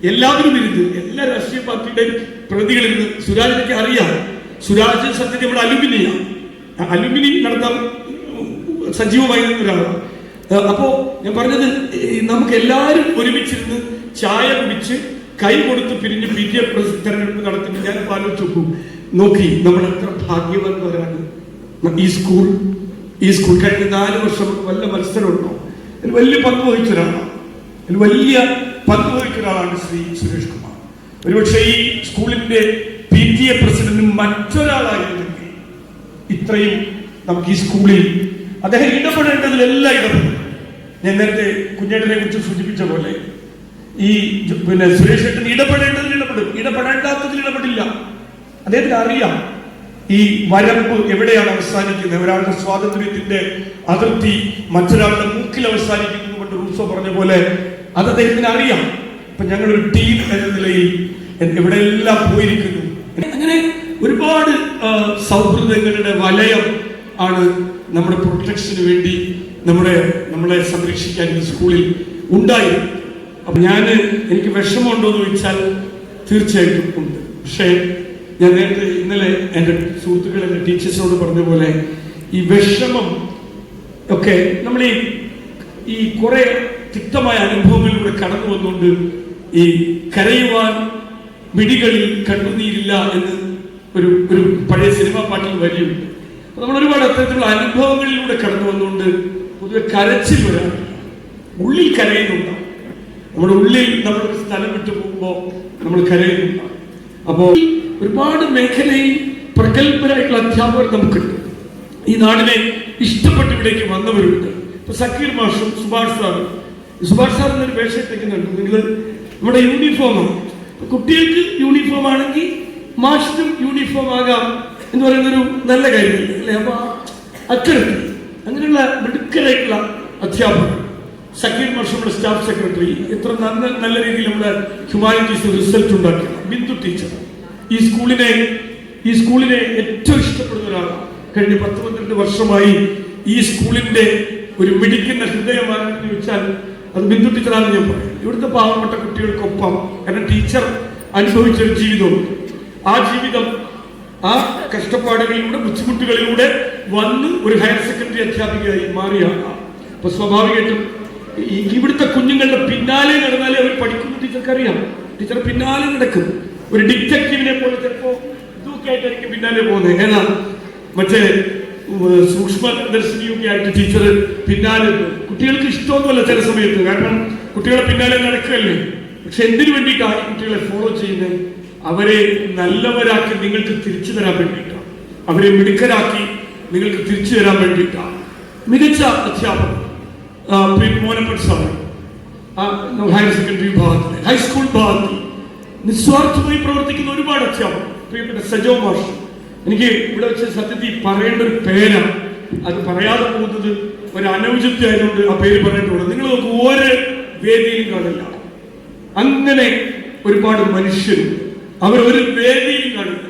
എല്ലാവരും ഇരുന്ന് എല്ലാ രാഷ്ട്രീയ പാർട്ടിയുടെയും പ്രതികളിൽ സുരാജിനൊക്കെ അറിയാം. സുരാജ് സത്യത്തിൽ നമ്മുടെ അലുമിനി നടത്താൻ സജീവമായി ഒരാളാണ്. അപ്പോ ഞാൻ പറഞ്ഞത്, നമുക്ക് എല്ലാവരും ഒരുമിച്ചിരുന്ന് ചായ കുടിച്ച് കൈ കൊടുത്ത് പിരിഞ്ഞ് PTA തെരഞ്ഞെടുപ്പ് നടത്തുമ്പോൾ ഞാൻ ആലോചിച്ചു നോക്കി നമ്മൾ എത്ര ഭാഗ്യവാന്മാരാണ്. ഈ സ്കൂൾ കഴിഞ്ഞ 4 വർഷം വല്ല മത്സരമുണ്ടോ? അതിൽ വലിയ പങ്ക് വഹിച്ച ഒരാളാണ് ശ്രീ സുരേഷ് കുമാർ. ഒരുപക്ഷെ ഈ സ്കൂളിന്റെ PTA പ്രസിഡന്റും മറ്റൊരാളായിരുന്നെങ്കിൽ ഇത്രയും നമുക്ക് ഈ സ്കൂളിൽ അദ്ദേഹം ഇടപെടേണ്ടതിലെല്ലാം ഇടപെടും. ഞാൻ നേരത്തെ കുഞ്ഞേട്ടനെ കുറിച്ച് സൂചിപ്പിച്ച പോലെ ഈ സുരേഷ് ഏട്ടൻ ഇടപെടേണ്ടതിൽ ഇടപെടും, ഇടപെടേണ്ടാത്തതിൽ ഇടപെടില്ല. അദ്ദേഹത്തിന് അറിയാം ഈ വരമ്പ് എവിടെയാണ് അവസാനിക്കുന്നത്. ഒരാളുടെ സ്വാതന്ത്ര്യത്തിന്റെ അതിർത്തി മറ്റൊരാളുടെ മൂക്കിൽ അവസാനിക്കുന്നത് കൊണ്ട് റൂസോ പറഞ്ഞ പോലെ അത് അദ്ദേഹത്തിന് അറിയാം. അപ്പൊ ഞങ്ങളൊരു ടീം എന്ന നിലയിൽ എവിടെയെല്ലാം പോയിരിക്കുന്നു. അങ്ങനെ ഒരുപാട് സൗഹൃദങ്ങളുടെ വലയം ആണ് നമ്മുടെ പ്രൊട്ടക്ഷന് വേണ്ടി നമ്മളെ സംരക്ഷിക്കാൻ ഈ സ്കൂളിൽ ഉണ്ടായിരുന്നു. അപ്പൊ എനിക്ക് വിഷമമുണ്ടോ എന്ന് ചോദിച്ചാൽ തീർച്ചയായിട്ടും ഉണ്ട്. പക്ഷേ ഞാൻ നേരത്തെ ഇന്നലെ എൻ്റെ സുഹൃത്തുക്കൾ, എൻ്റെ ടീച്ചേഴ്സിനോട് പറഞ്ഞ പോലെ ഈ വിഷമം ഒക്കെ നമ്മൾ ഈ കുറെ തിക്തമായ അനുഭവങ്ങളിലൂടെ കടന്നു വന്നുകൊണ്ട് ഈ കരയുവാൻ മിടികളിൽ കണ്ണുനീരില്ല എന്ന് ഒരു പഴയ സിനിമാ പാട്ടിൽ വരിയുണ്ട്. നമ്മൾ ഒരുപാട് അത്തരത്തിലുള്ള അനുഭവങ്ങളിലൂടെ കടന്നു വന്നുകൊണ്ട് പൊതുവെ കരച്ചിൽ വരാറില്ല, ഉള്ളിൽ കരയുന്നുണ്ടാവും. നമ്മുടെ ഉള്ളിൽ നമ്മളൊരു സ്ഥലം വിട്ടു പോകുമ്പോൾ നമ്മൾ കരയുന്നുണ്ടാവും. അപ്പോൾ ഒരുപാട് മേഖലയിൽ പ്രഗത്ഭരായിട്ടുള്ള അധ്യാപകർ നമുക്കുണ്ട്. ഈ നാടിനെ ഇഷ്ടപ്പെട്ട് ഇവിടേക്ക് വന്നവരുണ്ട്. ഇപ്പൊ സക്കീർ മാഷും സുഭാഷ് സാർ എന്നൊരു വേഷത്തേക്കുന്നുണ്ട്. നിങ്ങൾ നമ്മുടെ യൂണിഫോമാണ്, കുട്ടികൾക്ക് യൂണിഫോം ആണെങ്കിൽ മാഷിനും യൂണിഫോം ആകാം എന്ന് പറയുന്നൊരു നല്ല കാര്യമില്ല അല്ലെ? അപ്പൊ അത്തരത്തിൽ അങ്ങനെയുള്ള മിടുക്കരായിട്ടുള്ള അധ്യാപകർ, സക്കീർ മാഷ് നമ്മുടെ സ്റ്റാഫ് സെക്രട്ടറി, എത്ര നല്ല രീതിയിൽ നമ്മുടെ ഹ്യൂമാനിറ്റീസ് റിസൾട്ട് ഉണ്ടാക്കിയാണ്. ബിന്ദു ടീച്ചർ ഈ സ്കൂളിനെ ഏറ്റവും ഇഷ്ടപ്പെടുന്ന ഒരാളാണ്. കഴിഞ്ഞ 10-12 വർഷമായി ഈ സ്കൂളിന്റെ ഒരു മിടിക്കുന്ന ഹൃദയമാണെന്ന് ചോദിച്ചാൽ അത് ബിന്ദു ടീച്ചറാണെന്ന് ഞാൻ പറയും. ഇവിടുത്തെ പാവപ്പെട്ട കുട്ടികൾക്കൊപ്പം, കാരണം ടീച്ചർ അനുഭവിച്ചൊരു ജീവിതമുണ്ട്. ആ ജീവിതം, ആ കഷ്ടപ്പാടുകളിലൂടെ, ബുദ്ധിമുട്ടുകളിലൂടെ വന്ന് ഒരു ഹയർ സെക്കൻഡറി അധ്യാപികയായി മാറിയാണ്. അപ്പൊ സ്വാഭാവികമായിട്ടും ഇവിടുത്തെ കുഞ്ഞുങ്ങളുടെ പിന്നാലെ നടന്നാലേ അവർ പഠിക്കുന്ന ടീച്ചർക്ക് അറിയാം. ടീച്ചർ പിന്നാലെ നടക്കും. ഒരു ഡിറ്റക്റ്റീവിനെ പോലെ ചിലപ്പോ ഇതൊക്കെ ആയിട്ടായിരിക്കും പിന്നാലെ പോകുന്നത്. ഏതാ മറ്റേ സൂക്ഷ്മദർശിനിയൊക്കെ ആയിട്ട് ടീച്ചർ പിന്നാലെ. കുട്ടികൾക്ക് ഇഷ്ടമൊന്നുമല്ല ചില സമയത്ത്, കാരണം കുട്ടികളെ പിന്നാലെ നടക്കുകയല്ലേ. പക്ഷെ എന്തിനു വേണ്ടിയിട്ടാണ് കുട്ടികളെ ഫോളോ ചെയ്യുന്നത്? അവരെ നല്ലവരാക്കി നിങ്ങൾക്ക് തിരിച്ചു തരാൻ വേണ്ടിയിട്ടാണ്. അവരെ മിടുക്കരാക്കി നിങ്ങൾക്ക് തിരിച്ചു തരാൻ വേണ്ടിയിട്ടാണ്. മികച്ച അധ്യാപകർ മോനപ്പൻ സാർ ഹയർ സെക്കൻഡറി ഭാഗത്തിൽ, ഹൈസ്കൂൾ ഭാഗത്തിൽ നിസ്വാർത്ഥമായി പ്രവർത്തിക്കുന്ന ഒരുപാട് അധ്യാപകർ. പ്രിയപ്പെട്ട സജോ മാഷ്, എനിക്ക് ഇവിടെ വെച്ച് സത്യത്തിൽ പറയേണ്ട ഒരു പേരാണ്. അത് പറയാതെ പോകുന്നത് ഒരു അനൗചിത്യമായതുകൊണ്ട് ആ പേര് പറയേണ്ടതുള്ളൂ. നിങ്ങൾ നോക്ക്, ഒരു വേദിയിലും കാണില്ല. അങ്ങനെ ഒരുപാട് മനുഷ്യരും അവർ ഒരു വേദിയിലും കാണില്ല,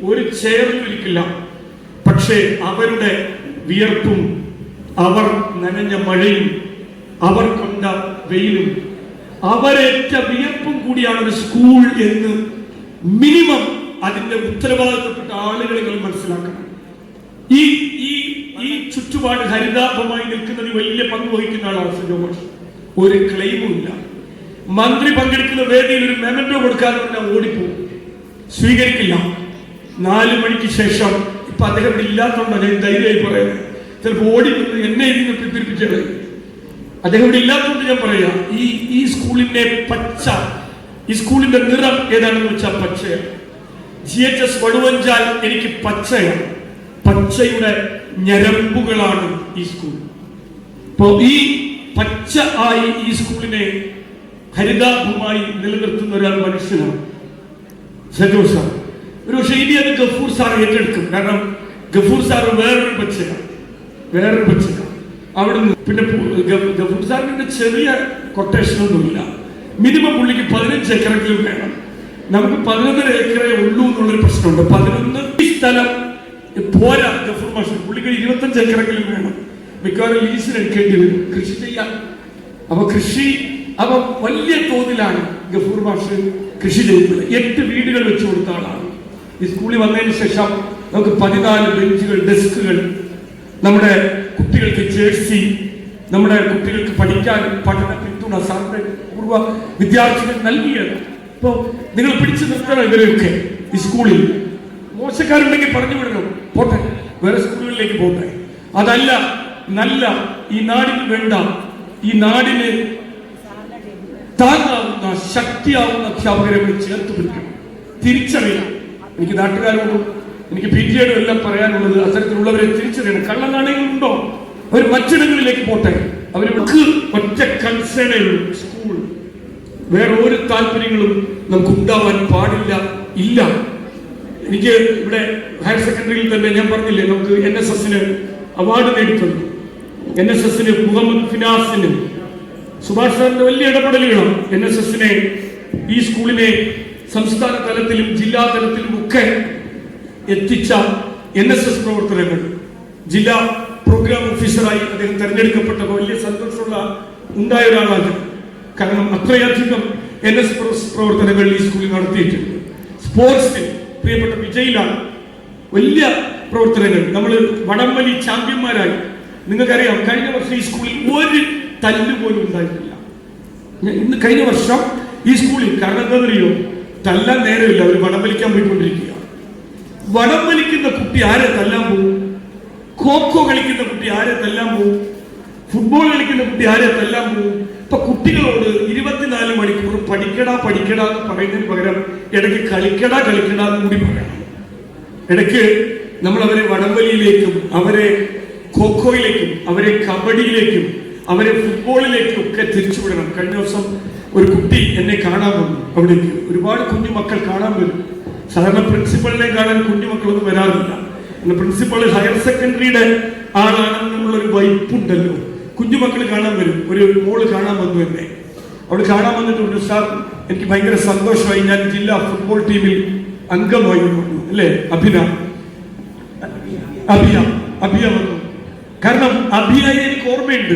ഒരു ചെയറിലും ഇരിക്കില്ല. പക്ഷേ അവരുടെ വിയർപ്പും അവർ നനഞ്ഞ മഴയും അവർ കൊണ്ട വെയിലും അവരേറ്റ വിയർപ്പും കൂടിയാണ് ഒരു സ്കൂൾ എന്ന് മിനിമം അതിന്റെ ഉത്തരവാദിത്തപ്പെട്ട ആളുകൾ മനസ്സിലാക്കണം. ഈ ഈ ഈ ചുറ്റുപാട് ഹരിതാഭമായി നിൽക്കുന്നതിൽ വലിയ പങ്ക് വഹിക്കുന്ന ആളാണ് സജോ മാഷ്. ഒരു ക്ലെയിമും ഇല്ല. മന്ത്രി പങ്കെടുക്കുന്ന വേദിയിൽ ഒരു മെമന്റോ കൊടുക്കാതെ തന്നെ ഓടിപ്പോകും, സ്വീകരിക്കില്ല. 4 മണിക്ക് ശേഷം, ഇപ്പൊ അദ്ദേഹം ഇവിടെ ഇല്ലാത്തതുകൊണ്ടാണ് ഞാൻ ധൈര്യമായി പറയുന്നത്, ചിലപ്പോൾ ഓടി എന്നെ ഇതിനെ പിന്തിരിപ്പിച്ചത്. അദ്ദേഹം ഇവിടെ ഇല്ലാത്തതുകൊണ്ട് ഞാൻ പറയാം, ഈ സ്കൂളിന്റെ പച്ച, ഈ സ്കൂളിന്റെ നിറം ഏതാണെന്ന് വെച്ചാൽ പച്ചയാണ്. GHS വടുവഞ്ചാൽ എനിക്ക് പച്ചയാണ്. പച്ചയുടെ ഞരമ്പുകളാണ് ഈ സ്കൂൾ. അപ്പോ ഈ പച്ച ആയി ഈ സ്കൂളിനെ ഹരിതാഭമായി നിലനിർത്തുന്ന ഒരാൾ മനുഷ്യനാണ് സജോ സാർ. ഒരു പക്ഷേ ഇനി അത് ഗഫൂർ സാർ ഏറ്റെടുക്കും. കാരണം ഗഫൂർ സാർ വേറൊരു പച്ചയാണ്. അവിടുന്ന് പിന്നെ ഗഫൂർ സാറിന്റെ ചെറിയ കൊട്ടേഷനൊന്നുമില്ല. മിനിമം പുള്ളിക്ക് 15 ഏക്കറെങ്കിലും വേണം. നമുക്ക് 11.5 ഏക്കറേ ഉള്ളൂ എന്നുള്ളൊരു പ്രശ്നമുണ്ട്. 11 സ്ഥലം പോരാ ഗഫൂർ മാഷ്. പുള്ളിക്ക് 25 ഏക്കറെങ്കിലും വേണം. മിക്കവാറും ലീസിന് എടുക്കേണ്ടി വരും കൃഷി ചെയ്യാൻ. അപ്പൊ വലിയ തോതിലാണ് ഗഫൂർ മാഷ് കൃഷി ചെയ്യുന്നത്. 8 വീടുകൾ വെച്ചു കൊടുത്ത ആളാണ്. ഈ സ്കൂളിൽ വന്നതിന് ശേഷം നമുക്ക് 14 ബെഞ്ചുകൾ, ഡെസ്കുകൾ, നമ്മുടെ കുട്ടികൾക്ക് ജേഴ്സി, നമ്മുടെ കുട്ടികൾക്ക് പഠിക്കാൻ പഠന പിന്തുണ സാറിന്റെ പൂർവ്വ വിദ്യാർത്ഥികൾ നൽകിയത്. ഇപ്പോ നിങ്ങൾ പിടിച്ചു നിർത്തണം ഇവരെയൊക്കെ. ഈ സ്കൂളിൽ മോശക്കാരുണ്ടെങ്കിൽ പറഞ്ഞു വിടണം, പോട്ടെ, വേറെ സ്കൂളുകളിലേക്ക് പോട്ടെ. അതല്ല, നല്ല ഈ നാടിന് വേണ്ട, ഈ നാടിന് താങ്ങാവുന്ന ശക്തിയാവുന്ന അധ്യാപകരെ ചേർത്ത് പിടിക്കണം, തിരിച്ചറിയണം. എനിക്ക് നാട്ടുകാരോടും എനിക്ക് PTA-യോടും എല്ലാം പറയാനുള്ളത്, അത്തരത്തിലുള്ളവരെ തിരിച്ചറിയണം. കള്ളനാണയങ്ങളുണ്ടോ അവർ മറ്റിടങ്ങളിലേക്ക് പോട്ടെ. അവർക്ക് ഒറ്റ കൺസേണേ ഉള്ളൂ, സ്കൂൾ. വേറെ ഒരു താല്പര്യങ്ങളും നമുക്ക് ഉണ്ടാവാൻ പാടില്ല, ഇല്ല. എനിക്ക് ഇവിടെ ഹയർ സെക്കൻഡറിയിൽ തന്നെ ഞാൻ പറഞ്ഞില്ലേ, നമുക്ക് NSS-ന് അവാർഡ് നേടിയിട്ടുണ്ട്. NSS-ന് മുഹമ്മദ് ഫിനാസിന്, സുഭാഷ് സാറിന്റെ വലിയ ഇടപെടലുകളാണ് NSS-നെ, ഈ സ്കൂളിനെ സംസ്ഥാന തലത്തിലും ജില്ലാ തലത്തിലും ഒക്കെ എത്തിച്ച NSS പ്രവർത്തനങ്ങൾ. ജില്ലാ പ്രോഗ്രാം ഓഫീസറായി അദ്ദേഹം തെരഞ്ഞെടുക്കപ്പെട്ട വലിയ സന്തോഷമുള്ള ഉണ്ടായ ഒരാളാണ്. കാരണം അത്രയധികം NSS പ്രവർത്തനങ്ങൾ ഈ സ്കൂളിൽ നടത്തിയിട്ടുണ്ട്. സ്പോർട്സിൽ പ്രിയപ്പെട്ട വിജയിലാണ് വലിയ പ്രവർത്തനങ്ങൾ. നമ്മൾ വടംവലി ചാമ്പ്യന്മാരായി. നിങ്ങൾക്കറിയാം, കഴിഞ്ഞ വർഷം ഈ സ്കൂളിൽ ഒരു തല്ല് പോലും ഉണ്ടായിട്ടില്ല. ഇന്ന് കഴിഞ്ഞ വർഷം ഈ സ്കൂളിൽ, കാരണം എന്താണെന്നറിയോ, തല്ലാൻ നേരമില്ല, അവർ വടംവലിക്കാൻ പോയിക്കൊണ്ടിരിക്കുക. വടം വലിക്കുന്ന കുട്ടി ആരെ തല്ലാൻ പോകും? ഖോഖോ കളിക്കുന്ന കുട്ടി ആരെ തല്ലാൻ പോകും? ഫുട്ബോൾ കളിക്കുന്ന കുട്ടി ആരെ തല്ലാൻ പോകും? ഇപ്പൊ കുട്ടികളോട് 24 മണിക്കൂർ പഠിക്കടാ എന്ന് പറയുന്നതിന് പകരം ഇടയ്ക്ക് കളിക്കടാ എന്ന് കൂടി പറയണം. ഇടയ്ക്ക് നമ്മൾ അവരെ വടംവലിയിലേക്കും അവരെ ഖോഖോയിലേക്കും അവരെ കബഡിയിലേക്കും അവരെ ഫുട്ബോളിലേക്കും ഒക്കെ തിരിച്ചുവിടണം. കഴിഞ്ഞ ദിവസം ഒരു കുട്ടി എന്നെ കാണാൻ വന്നു. അവിടേക്ക് ഒരുപാട് കുഞ്ഞു മക്കൾ കാണാൻ വരും. സാധാരണ പ്രിൻസിപ്പളിനെ കാണാൻ കുഞ്ഞുമക്കളൊന്നും വരാറില്ല. Principal higher സെക്കൻഡറിയുടെ ആളാണെന്നുള്ളൊരു വൈപ്പുണ്ടല്ലോ. കുഞ്ഞുമക്കൾ കാണാൻ വരും. ഒരു മോള് കാണാൻ വന്നു എന്നെ. അവൾ കാണാൻ വന്നിട്ടുണ്ട്, സാർ എനിക്ക് ഭയങ്കര സന്തോഷമായി, ഞാൻ ജില്ലാ ഫുട്ബോൾ ടീമിൽ അംഗമായി വന്നു. അല്ലേ, അഭിയ വന്നു. കാരണം അഭിയായി എനിക്ക് ഓർമ്മയുണ്ട്.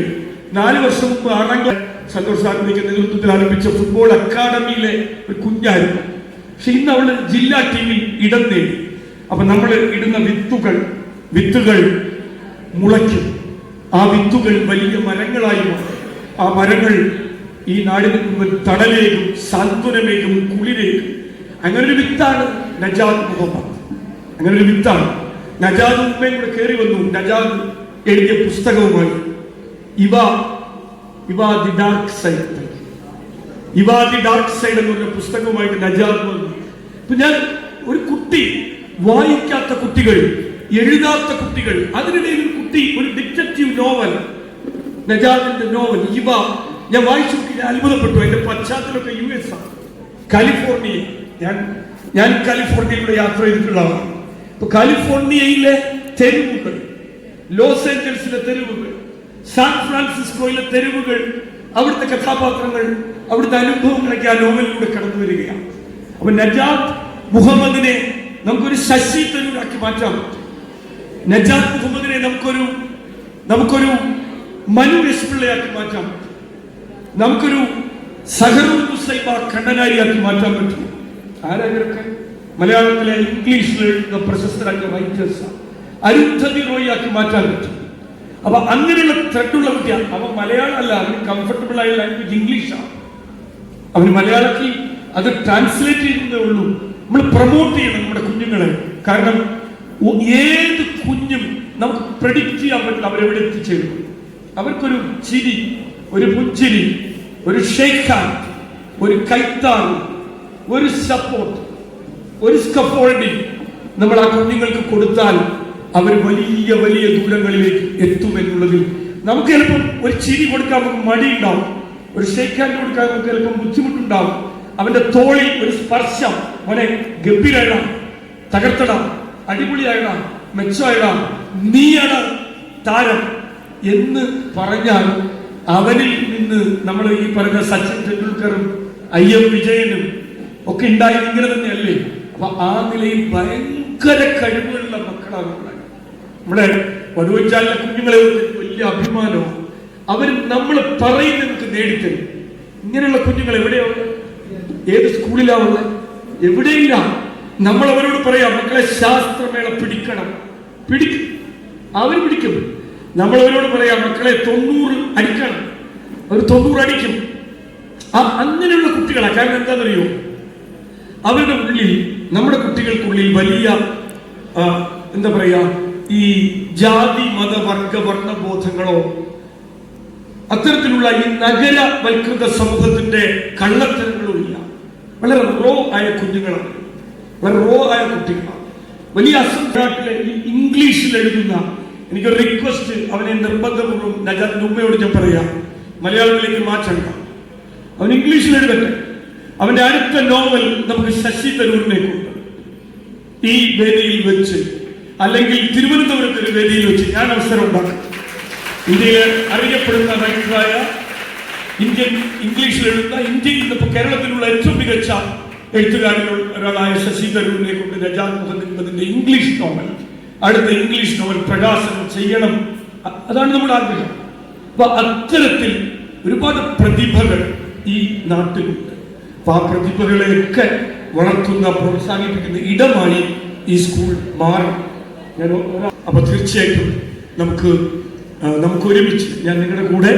4 വർഷം മുമ്പ് 6ാം ക്ലാസ് സന്തോഷ് സാറിന്റെ നേതൃത്വത്തിൽ ആരംഭിച്ച ഫുട്ബോൾ അക്കാദമിയിലെ ഒരു കുഞ്ഞായിരുന്നു. പക്ഷെ ഇന്ന് അവള് ജില്ലാ ടീമിൽ ഇടം നേടി. അപ്പൊ നമ്മൾ ഇടുന്ന വിത്തുകൾ മുളയ്ക്കും. ആ വിത്തുകൾ വലിയ മരങ്ങളായി മാറും. ആ മരങ്ങൾ ഈ നാടിന് മുമ്പിൽ തണലേകും സാന്ത്വനമേകും കുളിരേകും. അങ്ങനെ ഒരു വിത്താണ് നജാദ് മുഹമ്മദ്. അങ്ങനെ ഒരു വിത്താണ്. നജാദ് ഉമ്മയും കൂടെ കയറി വന്നു നജാദ് എഴുതിയ പുസ്തകവുമായി. The dark side, the dark side എന്ന് പറഞ്ഞ പുസ്തകവുമായിട്ട് നജാദ് വന്നു. ഇപ്പൊ ഞാൻ ഒരു കുട്ടി, വായിക്കാത്ത കുട്ടികൾ, എഴുതാത്ത കുട്ടികൾ, അതിനിടയിൽ ഒരു കുട്ടി ഒരു ഡിറ്റക്റ്റീവ് നോവൽ, നജാദിന്റെ നോവൽ ഞാൻ വായിച്ചു നോക്കി. ഞാൻ അത്ഭുതപ്പെട്ടു. അതിന്റെ പശ്ചാത്തലമൊക്കെ US ആണ്, കാലിഫോർണിയ. ഞാൻ കാലിഫോർണിയയിലൂടെ യാത്ര ചെയ്തിട്ടുള്ളതാണ്. ഇപ്പൊ കാലിഫോർണിയയിലെ തെരുവുകൾ, ലോസ് ഏഞ്ചൽസിലെ തെരുവുകൾ, സാൻ ഫ്രാൻസിസ്കോയിലെ തെരുവുകൾ, അവിടുത്തെ കഥാപാത്രങ്ങൾ, അവിടുത്തെ അനുഭവങ്ങളൊക്കെ ആ നോവലിലൂടെ കടന്നു വരികയാണ്. അപ്പൊ നജാദ് മുഹമ്മദിനെ നമുക്കൊരു ശശി തരൂരാക്കി മാറ്റാം. നജാദ് മുഹമ്മദിനെ നമുക്കൊരു മനു രശ്പിള്ളയാക്കി മാറ്റാം. നമുക്കൊരു സഹറുൽ മുസൈബ കണ്ണനാരിയാക്കി മാറ്റാൻ പറ്റും. ആരൊക്കെ മലയാളത്തിലെ ഇംഗ്ലീഷിൽ എഴുതുന്ന പ്രശസ്തരായ റൈറ്റേഴ്സ് അരുന്ധതി റോയിയാക്കി മാറ്റാൻ പറ്റും. അപ്പൊ അങ്ങനെയുള്ള ത്രെഡുള്ള കുട്ടിയാണ്. അവൻ മലയാളം അല്ല, അവന് കംഫർട്ടബിൾ ആയ ലാംഗ്വേജ് ഇംഗ്ലീഷാണ്. അവന് മലയാളത്തിൽ അത് ട്രാൻസ്ലേറ്റ് ചെയ്യുന്നതേ ഉള്ളൂ. നമ്മൾ പ്രൊമോട്ട് ചെയ്യണം നമ്മുടെ കുഞ്ഞുങ്ങളെ. കാരണം ഏത് കുഞ്ഞും നമുക്ക് പ്രെഡിക്റ്റ് ചെയ്യാൻ പറ്റില്ല അവരെവിടെ എത്തിച്ചേരും. അവർക്കൊരു ചിരി, ഒരു പുഞ്ചിരി, ഒരു ഷേക്ക് ഹാൻഡ്, ഒരു കൈത്താങ്, ഒരു സപ്പോർട്ട്, ഒരു സ്കഫോൾഡിങ് നമ്മൾ ആ കുഞ്ഞുങ്ങൾക്ക് കൊടുത്താൽ അവർ വലിയ വലിയ ദൂരങ്ങളിലേക്ക് എത്തുമെന്നുള്ളതിൽ നമുക്ക് ചിലപ്പം ഒരു ചിരി കൊടുക്കാൻ നമുക്ക് മടിയുണ്ടാവും, ഒരു ഷേക്ക് ഹാൻഡ് കൊടുക്കാൻ നമുക്ക് ചിലപ്പം ബുദ്ധിമുട്ടുണ്ടാവും. അവന്റെ തോളിൽ ഒരു സ്പർശം, അവനെ ഗംഭീരായിടാം, തകർത്തടാം, അടിപൊളിയായിടാം, മെച്ചമായിടാം, നീയാണ് താരം എന്ന് പറഞ്ഞാൽ അവനിൽ നിന്ന് നമ്മൾ ഈ പറഞ്ഞ സച്ചിൻ തെണ്ടുൽക്കറും IM വിജയനും ഒക്കെ ഉണ്ടായത് ഇങ്ങനെ തന്നെയല്ലേ? അപ്പൊ ആ നിലയിൽ ഭയങ്കര കഴിവുള്ള മക്കളാണ് നമ്മളെ വടുവഞ്ചാലിലെ കുഞ്ഞുങ്ങളെ വലിയ അഭിമാനമാണ്. അവർ നമ്മൾ പറയുന്നത് നമുക്ക് നേടിത്തരും. ഇങ്ങനെയുള്ള കുഞ്ഞുങ്ങൾ എവിടെയാണ്? ഏത് സ്കൂളിലാവുള്ളത്? എവിടെയില്ല. നമ്മൾ അവരോട് പറയാം, മക്കളെ ശാസ്ത്രമേള പിടിക്കണം, അവർ പിടിക്കും. നമ്മൾ അവരോട് പറയാം, മക്കളെ 90 അടിക്കണം, അവർ 90 അടിക്കും. അങ്ങനെയുള്ള കുട്ടികളാണ്. കാരണം എന്താണെന്നറിയോ? അവരുടെ ഉള്ളിൽ, നമ്മുടെ കുട്ടികൾക്കുള്ളിൽ വലിയ എന്താ പറയാ, ഈ ജാതി മത വർഗ വർണ്ണബോധങ്ങളോ അത്തരത്തിലുള്ള ഈ നഗരവൽകൃത സമൂഹത്തിന്റെ കള്ളത്തരങ്ങളും ഇല്ല. വളരെ റോ ആയ കുഞ്ഞുങ്ങളാണ്, വളരെ റോ ആയ കുട്ടികളാണ്. വലിയ അസംഖ്യാട്ടിലെ ഇംഗ്ലീഷിൽ എഴുതുന്ന, എനിക്കൊരു റിക്വസ്റ്റ്, അവനെ നിർബന്ധപൂർവ്വം നജാദിന്റെ ഉമ്മയോട് ഞാൻ പറയാം, മലയാളത്തിലേക്ക് മാറ്റണ്ട, അവൻ ഇംഗ്ലീഷിൽ എഴുതട്ടെ. അവന്റെ അടുത്ത നോവൽ നമുക്ക് ശശി തരൂരിനേക്കുണ്ട്. ഈ വേദിയിൽ വെച്ച്, അല്ലെങ്കിൽ തിരുവനന്തപുരത്ത് ഒരു വേദിയിൽ വെച്ച് ഞാൻ അവസരം ഉണ്ടാക്കും. ഇന്ത്യയിൽ അറിയപ്പെടുന്ന റൈറ്ററായ, ഇന്ത്യൻ ഇംഗ്ലീഷിൽ എഴുതുന്ന, ഇന്ത്യയിൽ ഇന്നിപ്പോ കേരളത്തിലുള്ള ഏറ്റവും മികച്ച എഴുത്തുകാരിൽ ഒരാളായ ശശി തരൂരിനെ കൊണ്ട് നജാദ് മുഹമ്മദിന്റെ ഇംഗ്ലീഷ് നോവൽ, അടുത്ത ഇംഗ്ലീഷ് നോവൽ പ്രകാശനം ചെയ്യണം. അതാണ് നമ്മുടെ ആഗ്രഹം. അപ്പൊ അത്തരത്തിൽ ഒരുപാട് പ്രതിഭകൾ ഈ നാട്ടിലുണ്ട്. അപ്പൊ ആ പ്രതിഭകളെയൊക്കെ വളർത്തുന്ന, പ്രോത്സാഹിപ്പിക്കുന്ന ഇടമായി ഈ സ്കൂൾ മാറും. അപ്പൊ തീർച്ചയായിട്ടും നമുക്ക് ഒരുമിച്ച്, ഞാൻ നിങ്ങളുടെ കൂടെ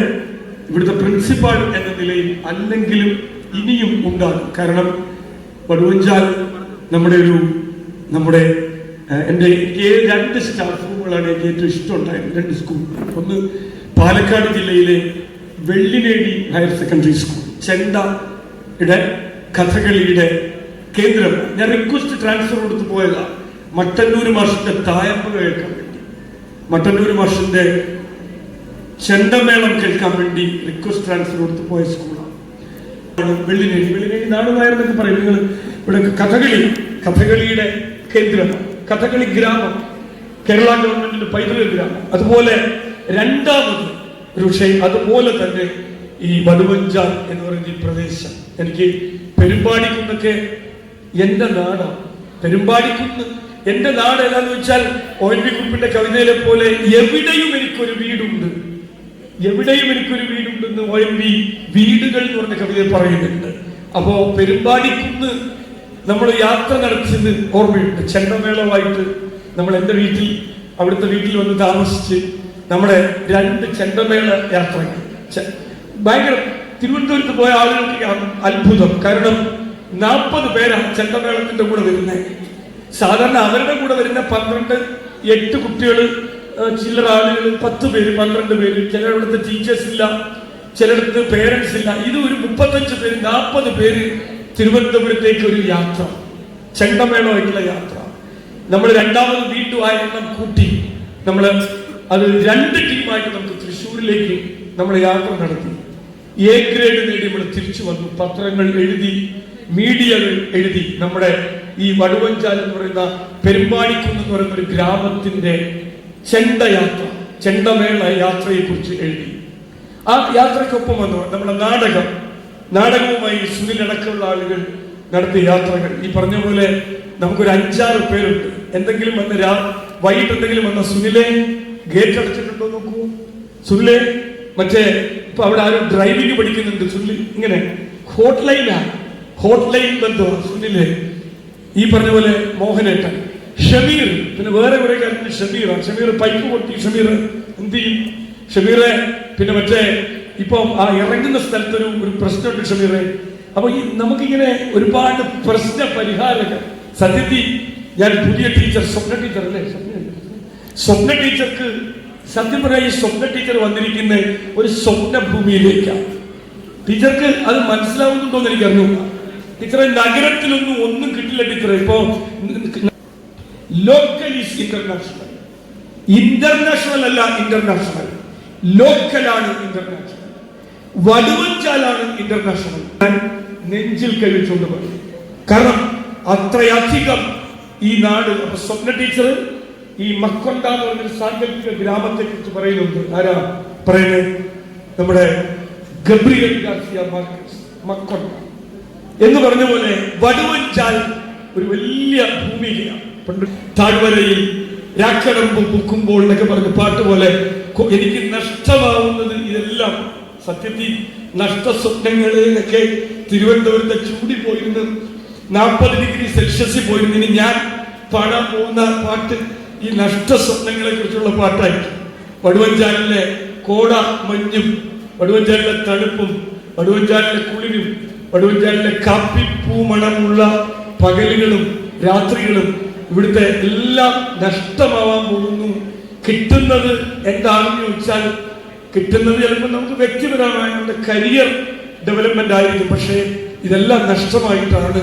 ഇവിടുത്തെ പ്രിൻസിപ്പാൾ എന്ന നിലയിൽ അല്ലെങ്കിലും ഇനിയും ഉണ്ടാകും. കാരണം വടുവഞ്ചാൽ നമ്മുടെ എൻ്റെ 2 സ്റ്റാഫ് റൂമുകളാണ് എനിക്ക് ഏറ്റവും ഇഷ്ടമുണ്ടായിരുന്നത്. 2 സ്കൂൾ. ഒന്ന് പാലക്കാട് ജില്ലയിലെ വെള്ളിനേഴി ഹയർ സെക്കൻഡറി സ്കൂൾ, ചെണ്ടയുടെ കഥകളിയുടെ കേന്ദ്രം. ഞാൻ റിക്വസ്റ്റ് ട്രാൻസ്ഫർ കൊടുത്ത് പോയതാണ്. മട്ടന്നൂർ മാഷിന്റെ തായമ്പ കേൾക്കാൻ വേണ്ടി, മട്ടന്നൂർ മാഷിന്റെ ചെണ്ടമേളം കേൾക്കാൻ വേണ്ടി റിക്വസ്റ്റ് ട്രാൻസ്ഫർ കൊടുത്ത് പോയ സ്കൂളാണ് വെള്ളിനേഴി. നാടുകാരെന്നൊക്കെ പറയും നിങ്ങൾ. ഇവിടെ കഥകളിയുടെ കേന്ദ്രം, കഥകളി ഗ്രാമം, കേരള ഗവൺമെന്റിന്റെ പൈതൃക ഗ്രാമം. അതുപോലെ രണ്ടാമത് ഒരു വിഷയം, അതുപോലെ തന്നെ ഈ വടുവഞ്ചാൽ എന്ന് പറയുന്ന ഈ പ്രദേശം, എനിക്ക് പെരുമ്പാടിക്കുന്നൊക്കെ എന്റെ നാടാണ്. പെരുമ്പാടിക്കുന്ന് എന്റെ നാട് ഏതാന്ന് വെച്ചാൽ ONV കുറിപ്പിന്റെ കവിതയിലെ പോലെ എവിടെയും എനിക്കൊരു വീടുണ്ട്, എവിടെയും എനിക്കൊരു വീടുണ്ടെന്ന് ONV വീടുകൾ എന്ന് പറഞ്ഞ കവിതയിൽ പറയുന്നുണ്ട്. അപ്പോ പെരുമ്പാടിക്കുന്ന് നമ്മൾ യാത്ര നടത്തിയത് ഓർമ്മയുണ്ട്. ചെണ്ടമേളമായിട്ട് നമ്മൾ എൻ്റെ വീട്ടിൽ, അവിടുത്തെ വീട്ടിൽ വന്ന് താമസിച്ച് നമ്മുടെ 2 ചെണ്ടമേള യാത്രകൾ, ഭയങ്കര തിരുവനന്തപുരത്ത് പോയ ആളുകൾക്ക് അത്ഭുതം. കാരണം 40 പേരാണ് ചെണ്ടമേളത്തിന്റെ കൂടെ വരുന്നത്. സാധാരണ അവരുടെ കൂടെ വരുന്ന 12, 8 കുട്ടികൾ, ചില്ലറ ആളുകൾ, 10 പേര്, 12 പേര്. ചിലയിടത്ത് ടീച്ചേഴ്സ് ഇല്ല, ചിലയിടത്ത് പേരൻസ് ഇല്ല. ഇത് ഒരു 35 പേര്, 40 പേര് തിരുവനന്തപുരത്തേക്ക് ഒരു യാത്ര, ചെണ്ടമേളമായിട്ടുള്ള യാത്ര. നമ്മൾ രണ്ടാമത് വീണ്ടും ആ എണ്ണം കൂട്ടി നമ്മൾ അത് 2 ടീമായിട്ട് നമുക്ക് തൃശ്ശൂരിലേക്ക് നമ്മൾ യാത്ര നടത്തി. A ഗ്രേഡ് നേടി നമ്മൾ തിരിച്ചു വന്നു. പത്രങ്ങൾ എഴുതി, മീഡിയകൾ എഴുതി. നമ്മുടെ ഈ വടുവഞ്ചാൽ എന്ന് പറയുന്ന പെരുമ്പാടിക്കുന്ന് എന്ന് പറയുന്ന ഒരു ഗ്രാമത്തിന്റെ ചെണ്ടയാത്ര, ചെണ്ടമേള യാത്രയെ കുറിച്ച് എഴുതി. ആ യാത്രയ്ക്കൊപ്പം വന്നു നമ്മുടെ നാടകവുമായി സുനിലടക്കമുള്ള ആളുകൾ നടത്തിയ യാത്രകൾ. ഈ പറഞ്ഞ പോലെ നമുക്കൊരു 5-6 പേരുണ്ട്. എന്തെങ്കിലും വന്ന വൈകിട്ട് എന്തെങ്കിലും വന്ന സുനിലെ ഗേറ്റ് അടച്ചിട്ടുണ്ടോ നോക്കൂ. സുനിലെ മറ്റേ ഇപ്പൊ അവിടെ ആരും ഡ്രൈവിംഗ് പഠിക്കുന്നുണ്ട്. സുനിൽ ഇങ്ങനെ ഹോട്ട്ലൈൻ ബന്ധമാണ് സുനിലെ. ഈ പറഞ്ഞ പോലെ മോഹനേട്ടൻ, ഷമീർ, പിന്നെ വേറെ കുറെ കാര്യങ്ങൾ ഷമീർ പൈപ്പ് പൊട്ടി. ഷമീർ എന്ത് ചെയ്യും? ഷമീറെ പിന്നെ മറ്റേ ഇപ്പൊ ആ ഇറങ്ങുന്ന സ്ഥലത്ത് ഒരു പ്രശ്നമുണ്ട് ഷമീറെ. അപ്പൊ ഈ നമുക്കിങ്ങനെ ഒരുപാട് പ്രശ്ന പരിഹാരങ്ങൾ. സത്യത്തിൽ ഞാൻ പുതിയ ടീച്ചർ, സ്വപ്ന ടീച്ചർ അല്ലേ, സ്വപ്ന ടീച്ചർക്ക് സത്യം പറയാ, ഈ സ്വപ്ന ടീച്ചർ വന്നിരിക്കുന്ന ഒരു സ്വപ്ന ഭൂമിയിലേക്കാണ്. ടീച്ചർക്ക് അത് മനസ്സിലാവുന്നുണ്ടോ എന്ന് എനിക്ക് അറിഞ്ഞു. ടീച്ചറെ നഗരത്തിലൊന്നും ഒന്നും കിട്ടില്ല ടീച്ചറെ. ഇപ്പോ ലോക്കൽ ഈസ് ഇന്റർനാഷണൽ, ഇന്റർനാഷണൽ അല്ല ഇന്റർനാഷണൽ, ലോക്കലാണ് ഇന്റർനാഷണൽ, വടുവഞ്ചാലാണ് ഇന്റർനാഷണൽ. നെഞ്ചിൽ കഴിച്ചുകൊണ്ട് പറയും. കാരണം അത്രയധികം ഈ നാട്. അപ്പൊ സ്വപ്ന ടീച്ചർ ഈ മക്കൊണ്ട എന്ന് പറഞ്ഞൊരു സാങ്കല്പിക ഗ്രാമത്തെ കുറിച്ച് പറയുന്നുണ്ട്. ആരാ പറയുന്നത്? നമ്മുടെ ഗബ്രിയൽ ഗാർസിയ മാർക്കസ്. മക്കൊണ്ട എന്ന് പറഞ്ഞ പോലെ വടുവഞ്ചാൽ ഒരു വലിയ ഭൂമികയാണ്. പണ്ട് താഴ്വരയിൽ രാക്കടമ്പ് പൂക്കുമ്പോൾ എന്നൊക്കെ പറഞ്ഞ പാട്ട് പോലെ എനിക്ക് നഷ്ടമാവുന്നത് ഇതെല്ലാം. സത്യത്തിൽ നഷ്ട സ്വപ്നങ്ങളൊക്കെ തിരുവനന്തപുരത്തെ ചൂടി പോയിരുന്നു, 40 ഡിഗ്രി സെൽഷ്യസിൽ പോയിരുന്നു. ഇനി ഞാൻ പാടാൻ പോകുന്ന പാട്ട് ഈ നഷ്ട സ്വപ്നങ്ങളെ കുറിച്ചുള്ള പാട്ടായിരിക്കും. വടുവഞ്ചാലിലെ കോട മഞ്ഞും, വടുവഞ്ചാലിലെ തണുപ്പും, വടുവഞ്ചാലിലെ കുളിരും, വടുവഞ്ചാലിലെ കാപ്പിപ്പൂമണമുള്ള പകലുകളും രാത്രികളും ഇവിടുത്തെ എല്ലാം നഷ്ടമാവാൻ പോകുന്നു. കിട്ടുന്നത് എന്താണെന്ന് ചോദിച്ചാൽ, കിട്ടുന്നത് ചിലപ്പോൾ നമുക്ക് വ്യക്തിപരമായ നമ്മുടെ കരിയർ ഡെവലപ്മെന്റ് ആയിരിക്കും. പക്ഷേ ഇതെല്ലാം നഷ്ടമായിട്ടാണ്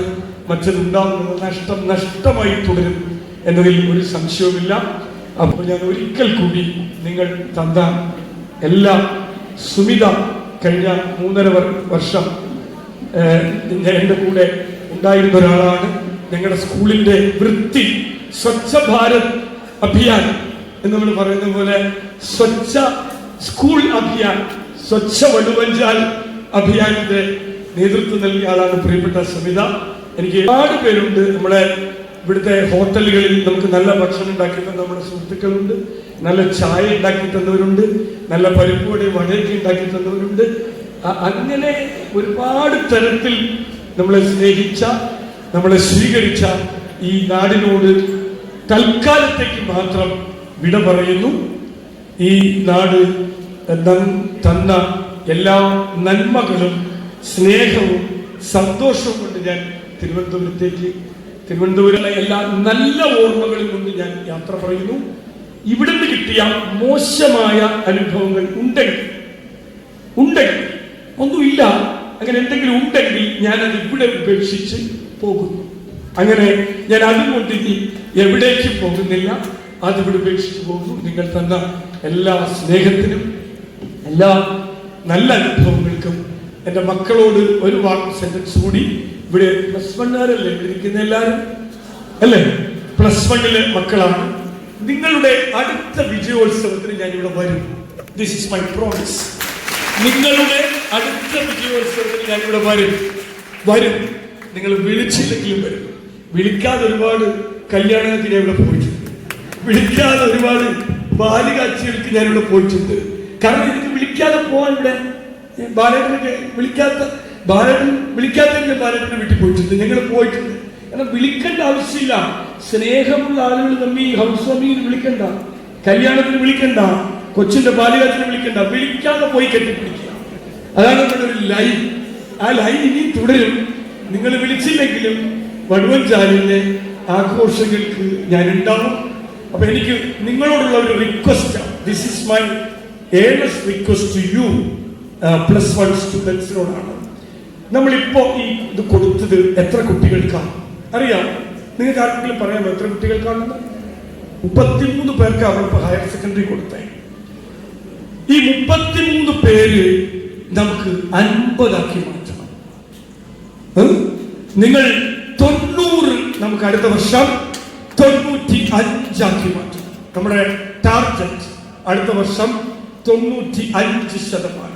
മറ്റതുണ്ടാകുന്നത്. നഷ്ടമായി തുടരും എന്നതിൽ ഒരു സംശയവുമില്ല. അപ്പോൾ ഞാൻ ഒരിക്കൽ കൂടി നിങ്ങൾ തന്ന എല്ലാ സുമിത കഴിഞ്ഞ 3.5 വർഷം എൻ്റെ കൂടെ ഉണ്ടായിരുന്ന ഒരാളാണ്. ഞങ്ങളുടെ സ്കൂളിന്റെ വൃത്തി, സ്വച്ഛ ഭാരത് അഭിയാൻ എന്ന് നമ്മൾ പറയുന്ന പോലെ സ്വച്ഛ സ്കൂൾ അഭിയാൻ, സ്വച്ഛ വടുവഞ്ചാൽ അഭിയാനിന്റെ നേതൃത്വം നൽകിയ ആളാണ് പ്രിയപ്പെട്ട സമിത. എനിക്ക് ഒരുപാട് പേരുണ്ട്. നമ്മളെ ഇവിടുത്തെ ഹോട്ടലുകളിൽ നമുക്ക് നല്ല ഭക്ഷണം ഉണ്ടാക്കി തന്ന നമ്മുടെ സുഹൃത്തുക്കളുണ്ട്, നല്ല ചായ ഉണ്ടാക്കി തന്നവരുണ്ട്, നല്ല പരിപ്പുവട വടയൊക്കെ ഉണ്ടാക്കി തന്നവരുണ്ട്. അങ്ങനെ ഒരുപാട് തരത്തിൽ നമ്മളെ സ്നേഹിച്ച, നമ്മളെ സ്വീകരിച്ച ഈ നാടിനോട് തൽക്കാലത്തേക്ക് മാത്രം വിട പറയുന്നു. ഈ നാട് തന്ന എല്ലാ നന്മകളും സ്നേഹവും സന്തോഷവും കൊണ്ട് ഞാൻ തിരുവനന്തപുരത്തിലെ എല്ലാ നല്ല ഓർമ്മകളും കൊണ്ട് ഞാൻ യാത്ര പറയുന്നു. ഇവിടുന്ന് കിട്ടിയ മോശമായ അനുഭവങ്ങൾ ഉണ്ടെങ്കിൽ ഒന്നുമില്ല, അങ്ങനെ എന്തെങ്കിലും ഉണ്ടെങ്കിൽ ഞാനത് ഇവിടെ ഉപേക്ഷിച്ച് പോകുന്നു. അങ്ങനെ ഞാൻ അതുകൊണ്ട് ഇനി എവിടേക്കും പോകുന്നില്ല, അതിവിടെ ഉപേക്ഷിച്ച് പോകുന്നു. നിങ്ങൾ തന്ന എല്ലാ സ്നേഹത്തിനും എല്ലാ നല്ല അനുഭവങ്ങൾക്കും എൻ്റെ മക്കളോട് ഒരു വാക്ക് സെന്റൻസ് കൂടി. ഇവിടെ +1 ഇരിക്കുന്ന എല്ലാവരും അല്ലേ, +1 മക്കളാണ്. നിങ്ങളുടെ അടുത്ത വിജയോത്സവത്തിന് ഞാൻ ഇവിടെ വരും. This is my promise. നിങ്ങളുടെ അടുത്ത വിജയോത്സവത്തിന് ഞാൻ ഇവിടെ വരും. നിങ്ങൾ വിളിച്ചില്ലെങ്കിലും വരും. വിളിക്കാതെ ഒരുപാട് കല്യാണങ്ങൾക്ക് ഞാൻ ഇവിടെ പോയിട്ടുണ്ട്, വിളിക്കാതെ ഒരുപാട് ബാലികാഴ്ചകൾക്ക് ഞാൻ ഇവിടെ പോയിട്ടുണ്ട്. കാരണം എനിക്ക് വിളിക്കാതെ പോകാൻ ഇവിടെ ബാലേട്ടനൊക്കെ വിളിക്കാത്ത ബാലേട്ടനെ വീട്ടിൽ പോയിട്ടുണ്ട്, ഞങ്ങൾ പോയിട്ടുണ്ട്. കാരണം വിളിക്കേണ്ട ആവശ്യമില്ല. സ്നേഹമുള്ള ആളുകൾ തമ്മിൽ ഹൗസ് വാമിങ്ങിന് വിളിക്കണ്ട, കല്യാണത്തിന് വിളിക്കണ്ട, കൊച്ചിന്റെ ബാലികാത്തിന് വിളിക്കണ്ട, വിളിക്കാതെ പോയി കെട്ടിപ്പിടിക്കുക. അതാണ് നമ്മുടെ ഒരു ലൈൻ. ആ ലൈൻ ഇനി തുടരും. നിങ്ങൾ വിളിച്ചില്ലെങ്കിലും വടുവഞ്ചാലിന്റെ ആഘോഷങ്ങൾക്ക് ഞാൻ ഉണ്ടാവും. അപ്പൊ എനിക്ക് നിങ്ങളോടുള്ള ഒരു request, this is my earnest request to you +1 സ്റ്റുഡൻസിനോടാണ്. നമ്മളിപ്പോ ഈ ഇത് കൊടുത്തത് എത്ര കുട്ടികൾക്കാണ് അറിയാം? നിങ്ങൾക്ക് ആർക്കെങ്കിലും പറയാമോ എത്ര കുട്ടികൾക്കാണെന്ന്? 33 പേർക്കാണ് ഇപ്പൊ ഹയർ സെക്കൻഡറി കൊടുത്തേ. ഈ 33 പേര് നമുക്ക് 50 ആക്കി മാറ്റണം. നിങ്ങൾ 90, നമുക്ക് അടുത്ത വർഷം 95 ആക്കി മാറ്റണം. നമ്മുടെ ടാർഗറ്റ് അടുത്ത വർഷം 95%.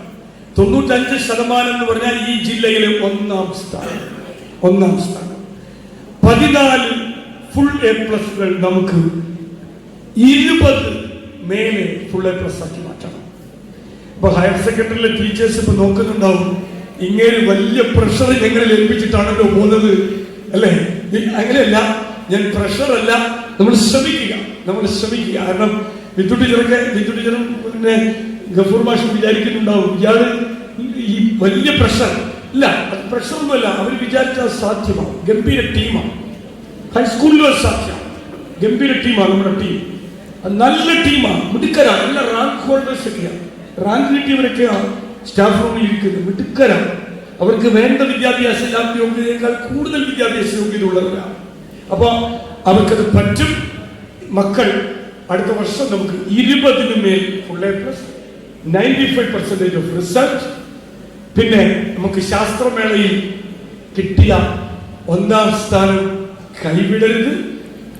95% എന്ന് പറഞ്ഞാൽ ഈ ജില്ലയിലെ ഒന്നാം സ്ഥാനം. 14 ഫുൾ A+കൾ നമുക്ക് 20 മേലെ ഫുൾ A+ ആക്കി മാറ്റണം. ഇപ്പൊ ഹയർ സെക്കൻഡറിയിലെ ടീച്ചേഴ്സ് ഇപ്പൊ നോക്കുന്നുണ്ടാവും, ഇങ്ങനെ വലിയ പ്രഷർ ഞങ്ങളിൽ ഏൽപ്പിച്ചിട്ടാണല്ലോ പോകുന്നത് അല്ലേ? അങ്ങനെയല്ല, ഞാൻ പ്രഷറല്ല, നമ്മൾ ശ്രമിക്കുക. കാരണം വിദ്യു ടീച്ചറും പിന്നെ ഗഫൂർ മാഷും വിചാരിക്കുന്നുണ്ടാവും ഇയാള് ഈ വലിയ പ്രഷർ ഇല്ല. അത് പ്രഷറൊന്നുമല്ല, അവർ വിചാരിച്ചാൽ സാധ്യമാണ്. ഗംഭീര ടീമാണ്, ഹൈസ്കൂളിലും സാധ്യമാണ്. ഗംഭീര ടീമാണ് നമ്മുടെ ടീം. നല്ല ടീമാണ്, മിടുക്കരാണ്. എല്ലാ റാങ്ക് ഹോൾഡേഴ്സ് ഒക്കെയാണ്, റാങ്ക് കിട്ടിയവരൊക്കെയാണ് സ്റ്റാഫ് റൂമിൽ ഇരിക്കുന്നത്. മിടുക്കരാണ്. അവർക്ക് വേണ്ട വിദ്യാഭ്യാസ യോഗ്യതയേക്കാൾ കൂടുതൽ വിദ്യാഭ്യാസ യോഗ്യത ഉള്ളവരാണ്. അപ്പൊ അവർക്കത് പറ്റും. മക്കൾ അടുത്ത വർഷം നമുക്ക് 20 മേൽ ഫുൾ A+, 95% ഓഫ് റിസൾട്ട്. പിന്നെ നമുക്ക് ശാസ്ത്രമേളയിൽ കിട്ടിയ 1ാം സ്ഥാനം കൈവിടരുത്,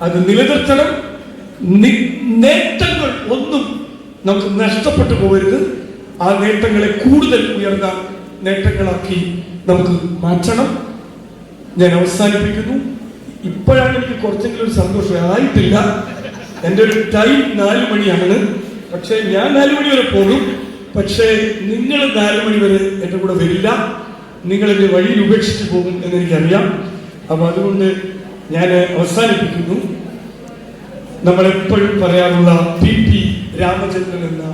അത് നിലനിർത്തണം. നേട്ടങ്ങൾ ഒന്നും നമുക്ക് നഷ്ടപ്പെട്ടു പോകരുത്. ആ നേട്ടങ്ങളെ കൂടുതൽ ഉയർന്ന നേട്ടങ്ങളാക്കി നമുക്ക് മാറ്റണം. ഞാൻ അവസാനിപ്പിക്കുന്നു. ഇപ്പോഴാണ് എനിക്ക് കുറച്ചെങ്കിലും ഒരു സന്തോഷം ആയിട്ടില്ല. എൻ്റെ ഒരു ടൈം 4 മണിയാണ്. പക്ഷെ ഞാൻ 4 മണി വരെ പോകും. പക്ഷേ നിങ്ങൾ 4 മണി വരെ എൻ്റെ കൂടെ വരില്ല. നിങ്ങൾ എൻ്റെ വഴിയിൽ ഉപേക്ഷിച്ച് പോകും എന്നെനിക്കറിയാം. അപ്പൊ അതുകൊണ്ട് ഞാൻ അവസാനിപ്പിക്കുന്നു. നമ്മളെപ്പോഴും പറയാറുള്ള P.P. രാമചന്ദ്രൻ എന്ന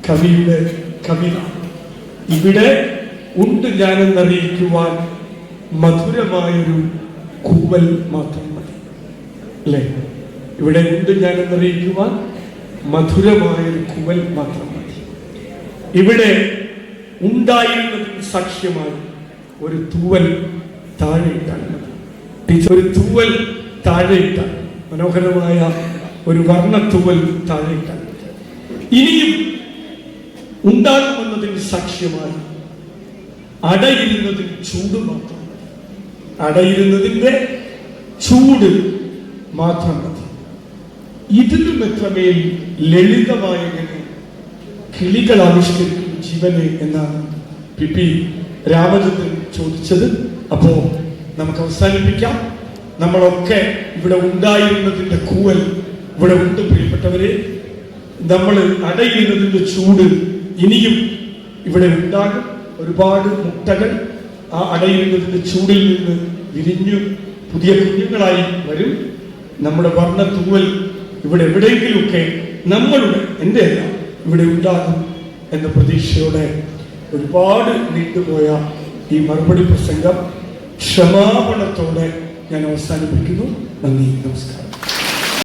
കവിയുടെ കവിത, ഇവിടെ ഉണ്ട് ഞാനെന്നറിയിക്കുവാൻ മധുരമായൊരു കൂവൽ മാത്രം മതി. അല്ലേ? ഇവിടെ ഉണ്ട് ഞാനെന്നറിയിക്കുവാൻ മധുരമായൊരു കൂവൽ മാത്രം മതി. ഇവിടെ ഉണ്ടായിരുന്നതിന് സാക്ഷ്യമായി ഒരു തൂവൽ താഴെയിട്ടാൽ മതി. ഒരു തൂവൽ താഴെയിട്ടാൽ, മനോഹരമായ ഒരു വർണ്ണത്തൂവൽ താഴെയിട്ടാൽ മതി. ഇനിയും ഉണ്ടാകുമെന്നതിന് സാക്ഷ്യമായി അടയിരുന്നതിന് ചൂട് മാത്രം മതി. അടയിരുന്നതിന്റെ ചൂട് മാത്രം മതി. ഇതിലും എത്രമേൽ ലളിതമായ കിളികൾ ആവിഷ്കരിക്കുന്ന ജീവനെ എന്നാണ് P.P. രാമചന്ദ്രൻ ചോദിച്ചത്. അപ്പോ നമുക്ക് അവസാനിപ്പിക്കാം. നമ്മളൊക്കെ ഇവിടെ ഉണ്ടായിരുന്നതിന്റെ കൂവൽ ഇവിടെ ഉണ്ട് പ്രിയപ്പെട്ടവരെ. നമ്മൾ അടയിരുന്നതിന്റെ ചൂട് ഇനിയും ഇവിടെ ഉണ്ടാകും. ഒരുപാട് മുട്ടകൾ ആ അടയിരുന്നതിന്റെ ചൂടിൽ നിന്ന് വിരിഞ്ഞു പുതിയ കുഞ്ഞുങ്ങളായി വരും. നമ്മുടെ വർണ്ണ തൂവൽ ഇവിടെ എവിടെയെങ്കിലുമൊക്കെ നമ്മളുടെ, എൻ്റെ അല്ല, ഇവിടെ ഉണ്ടാകും എന്ന പ്രതീക്ഷയോടെ ഒരുപാട് നീണ്ടുപോയ ഈ മറുപടി പ്രസംഗം ക്ഷമാപണത്തോടെ ഞാൻ അവസാനിപ്പിക്കുന്നു. നന്ദി, നമസ്കാരം.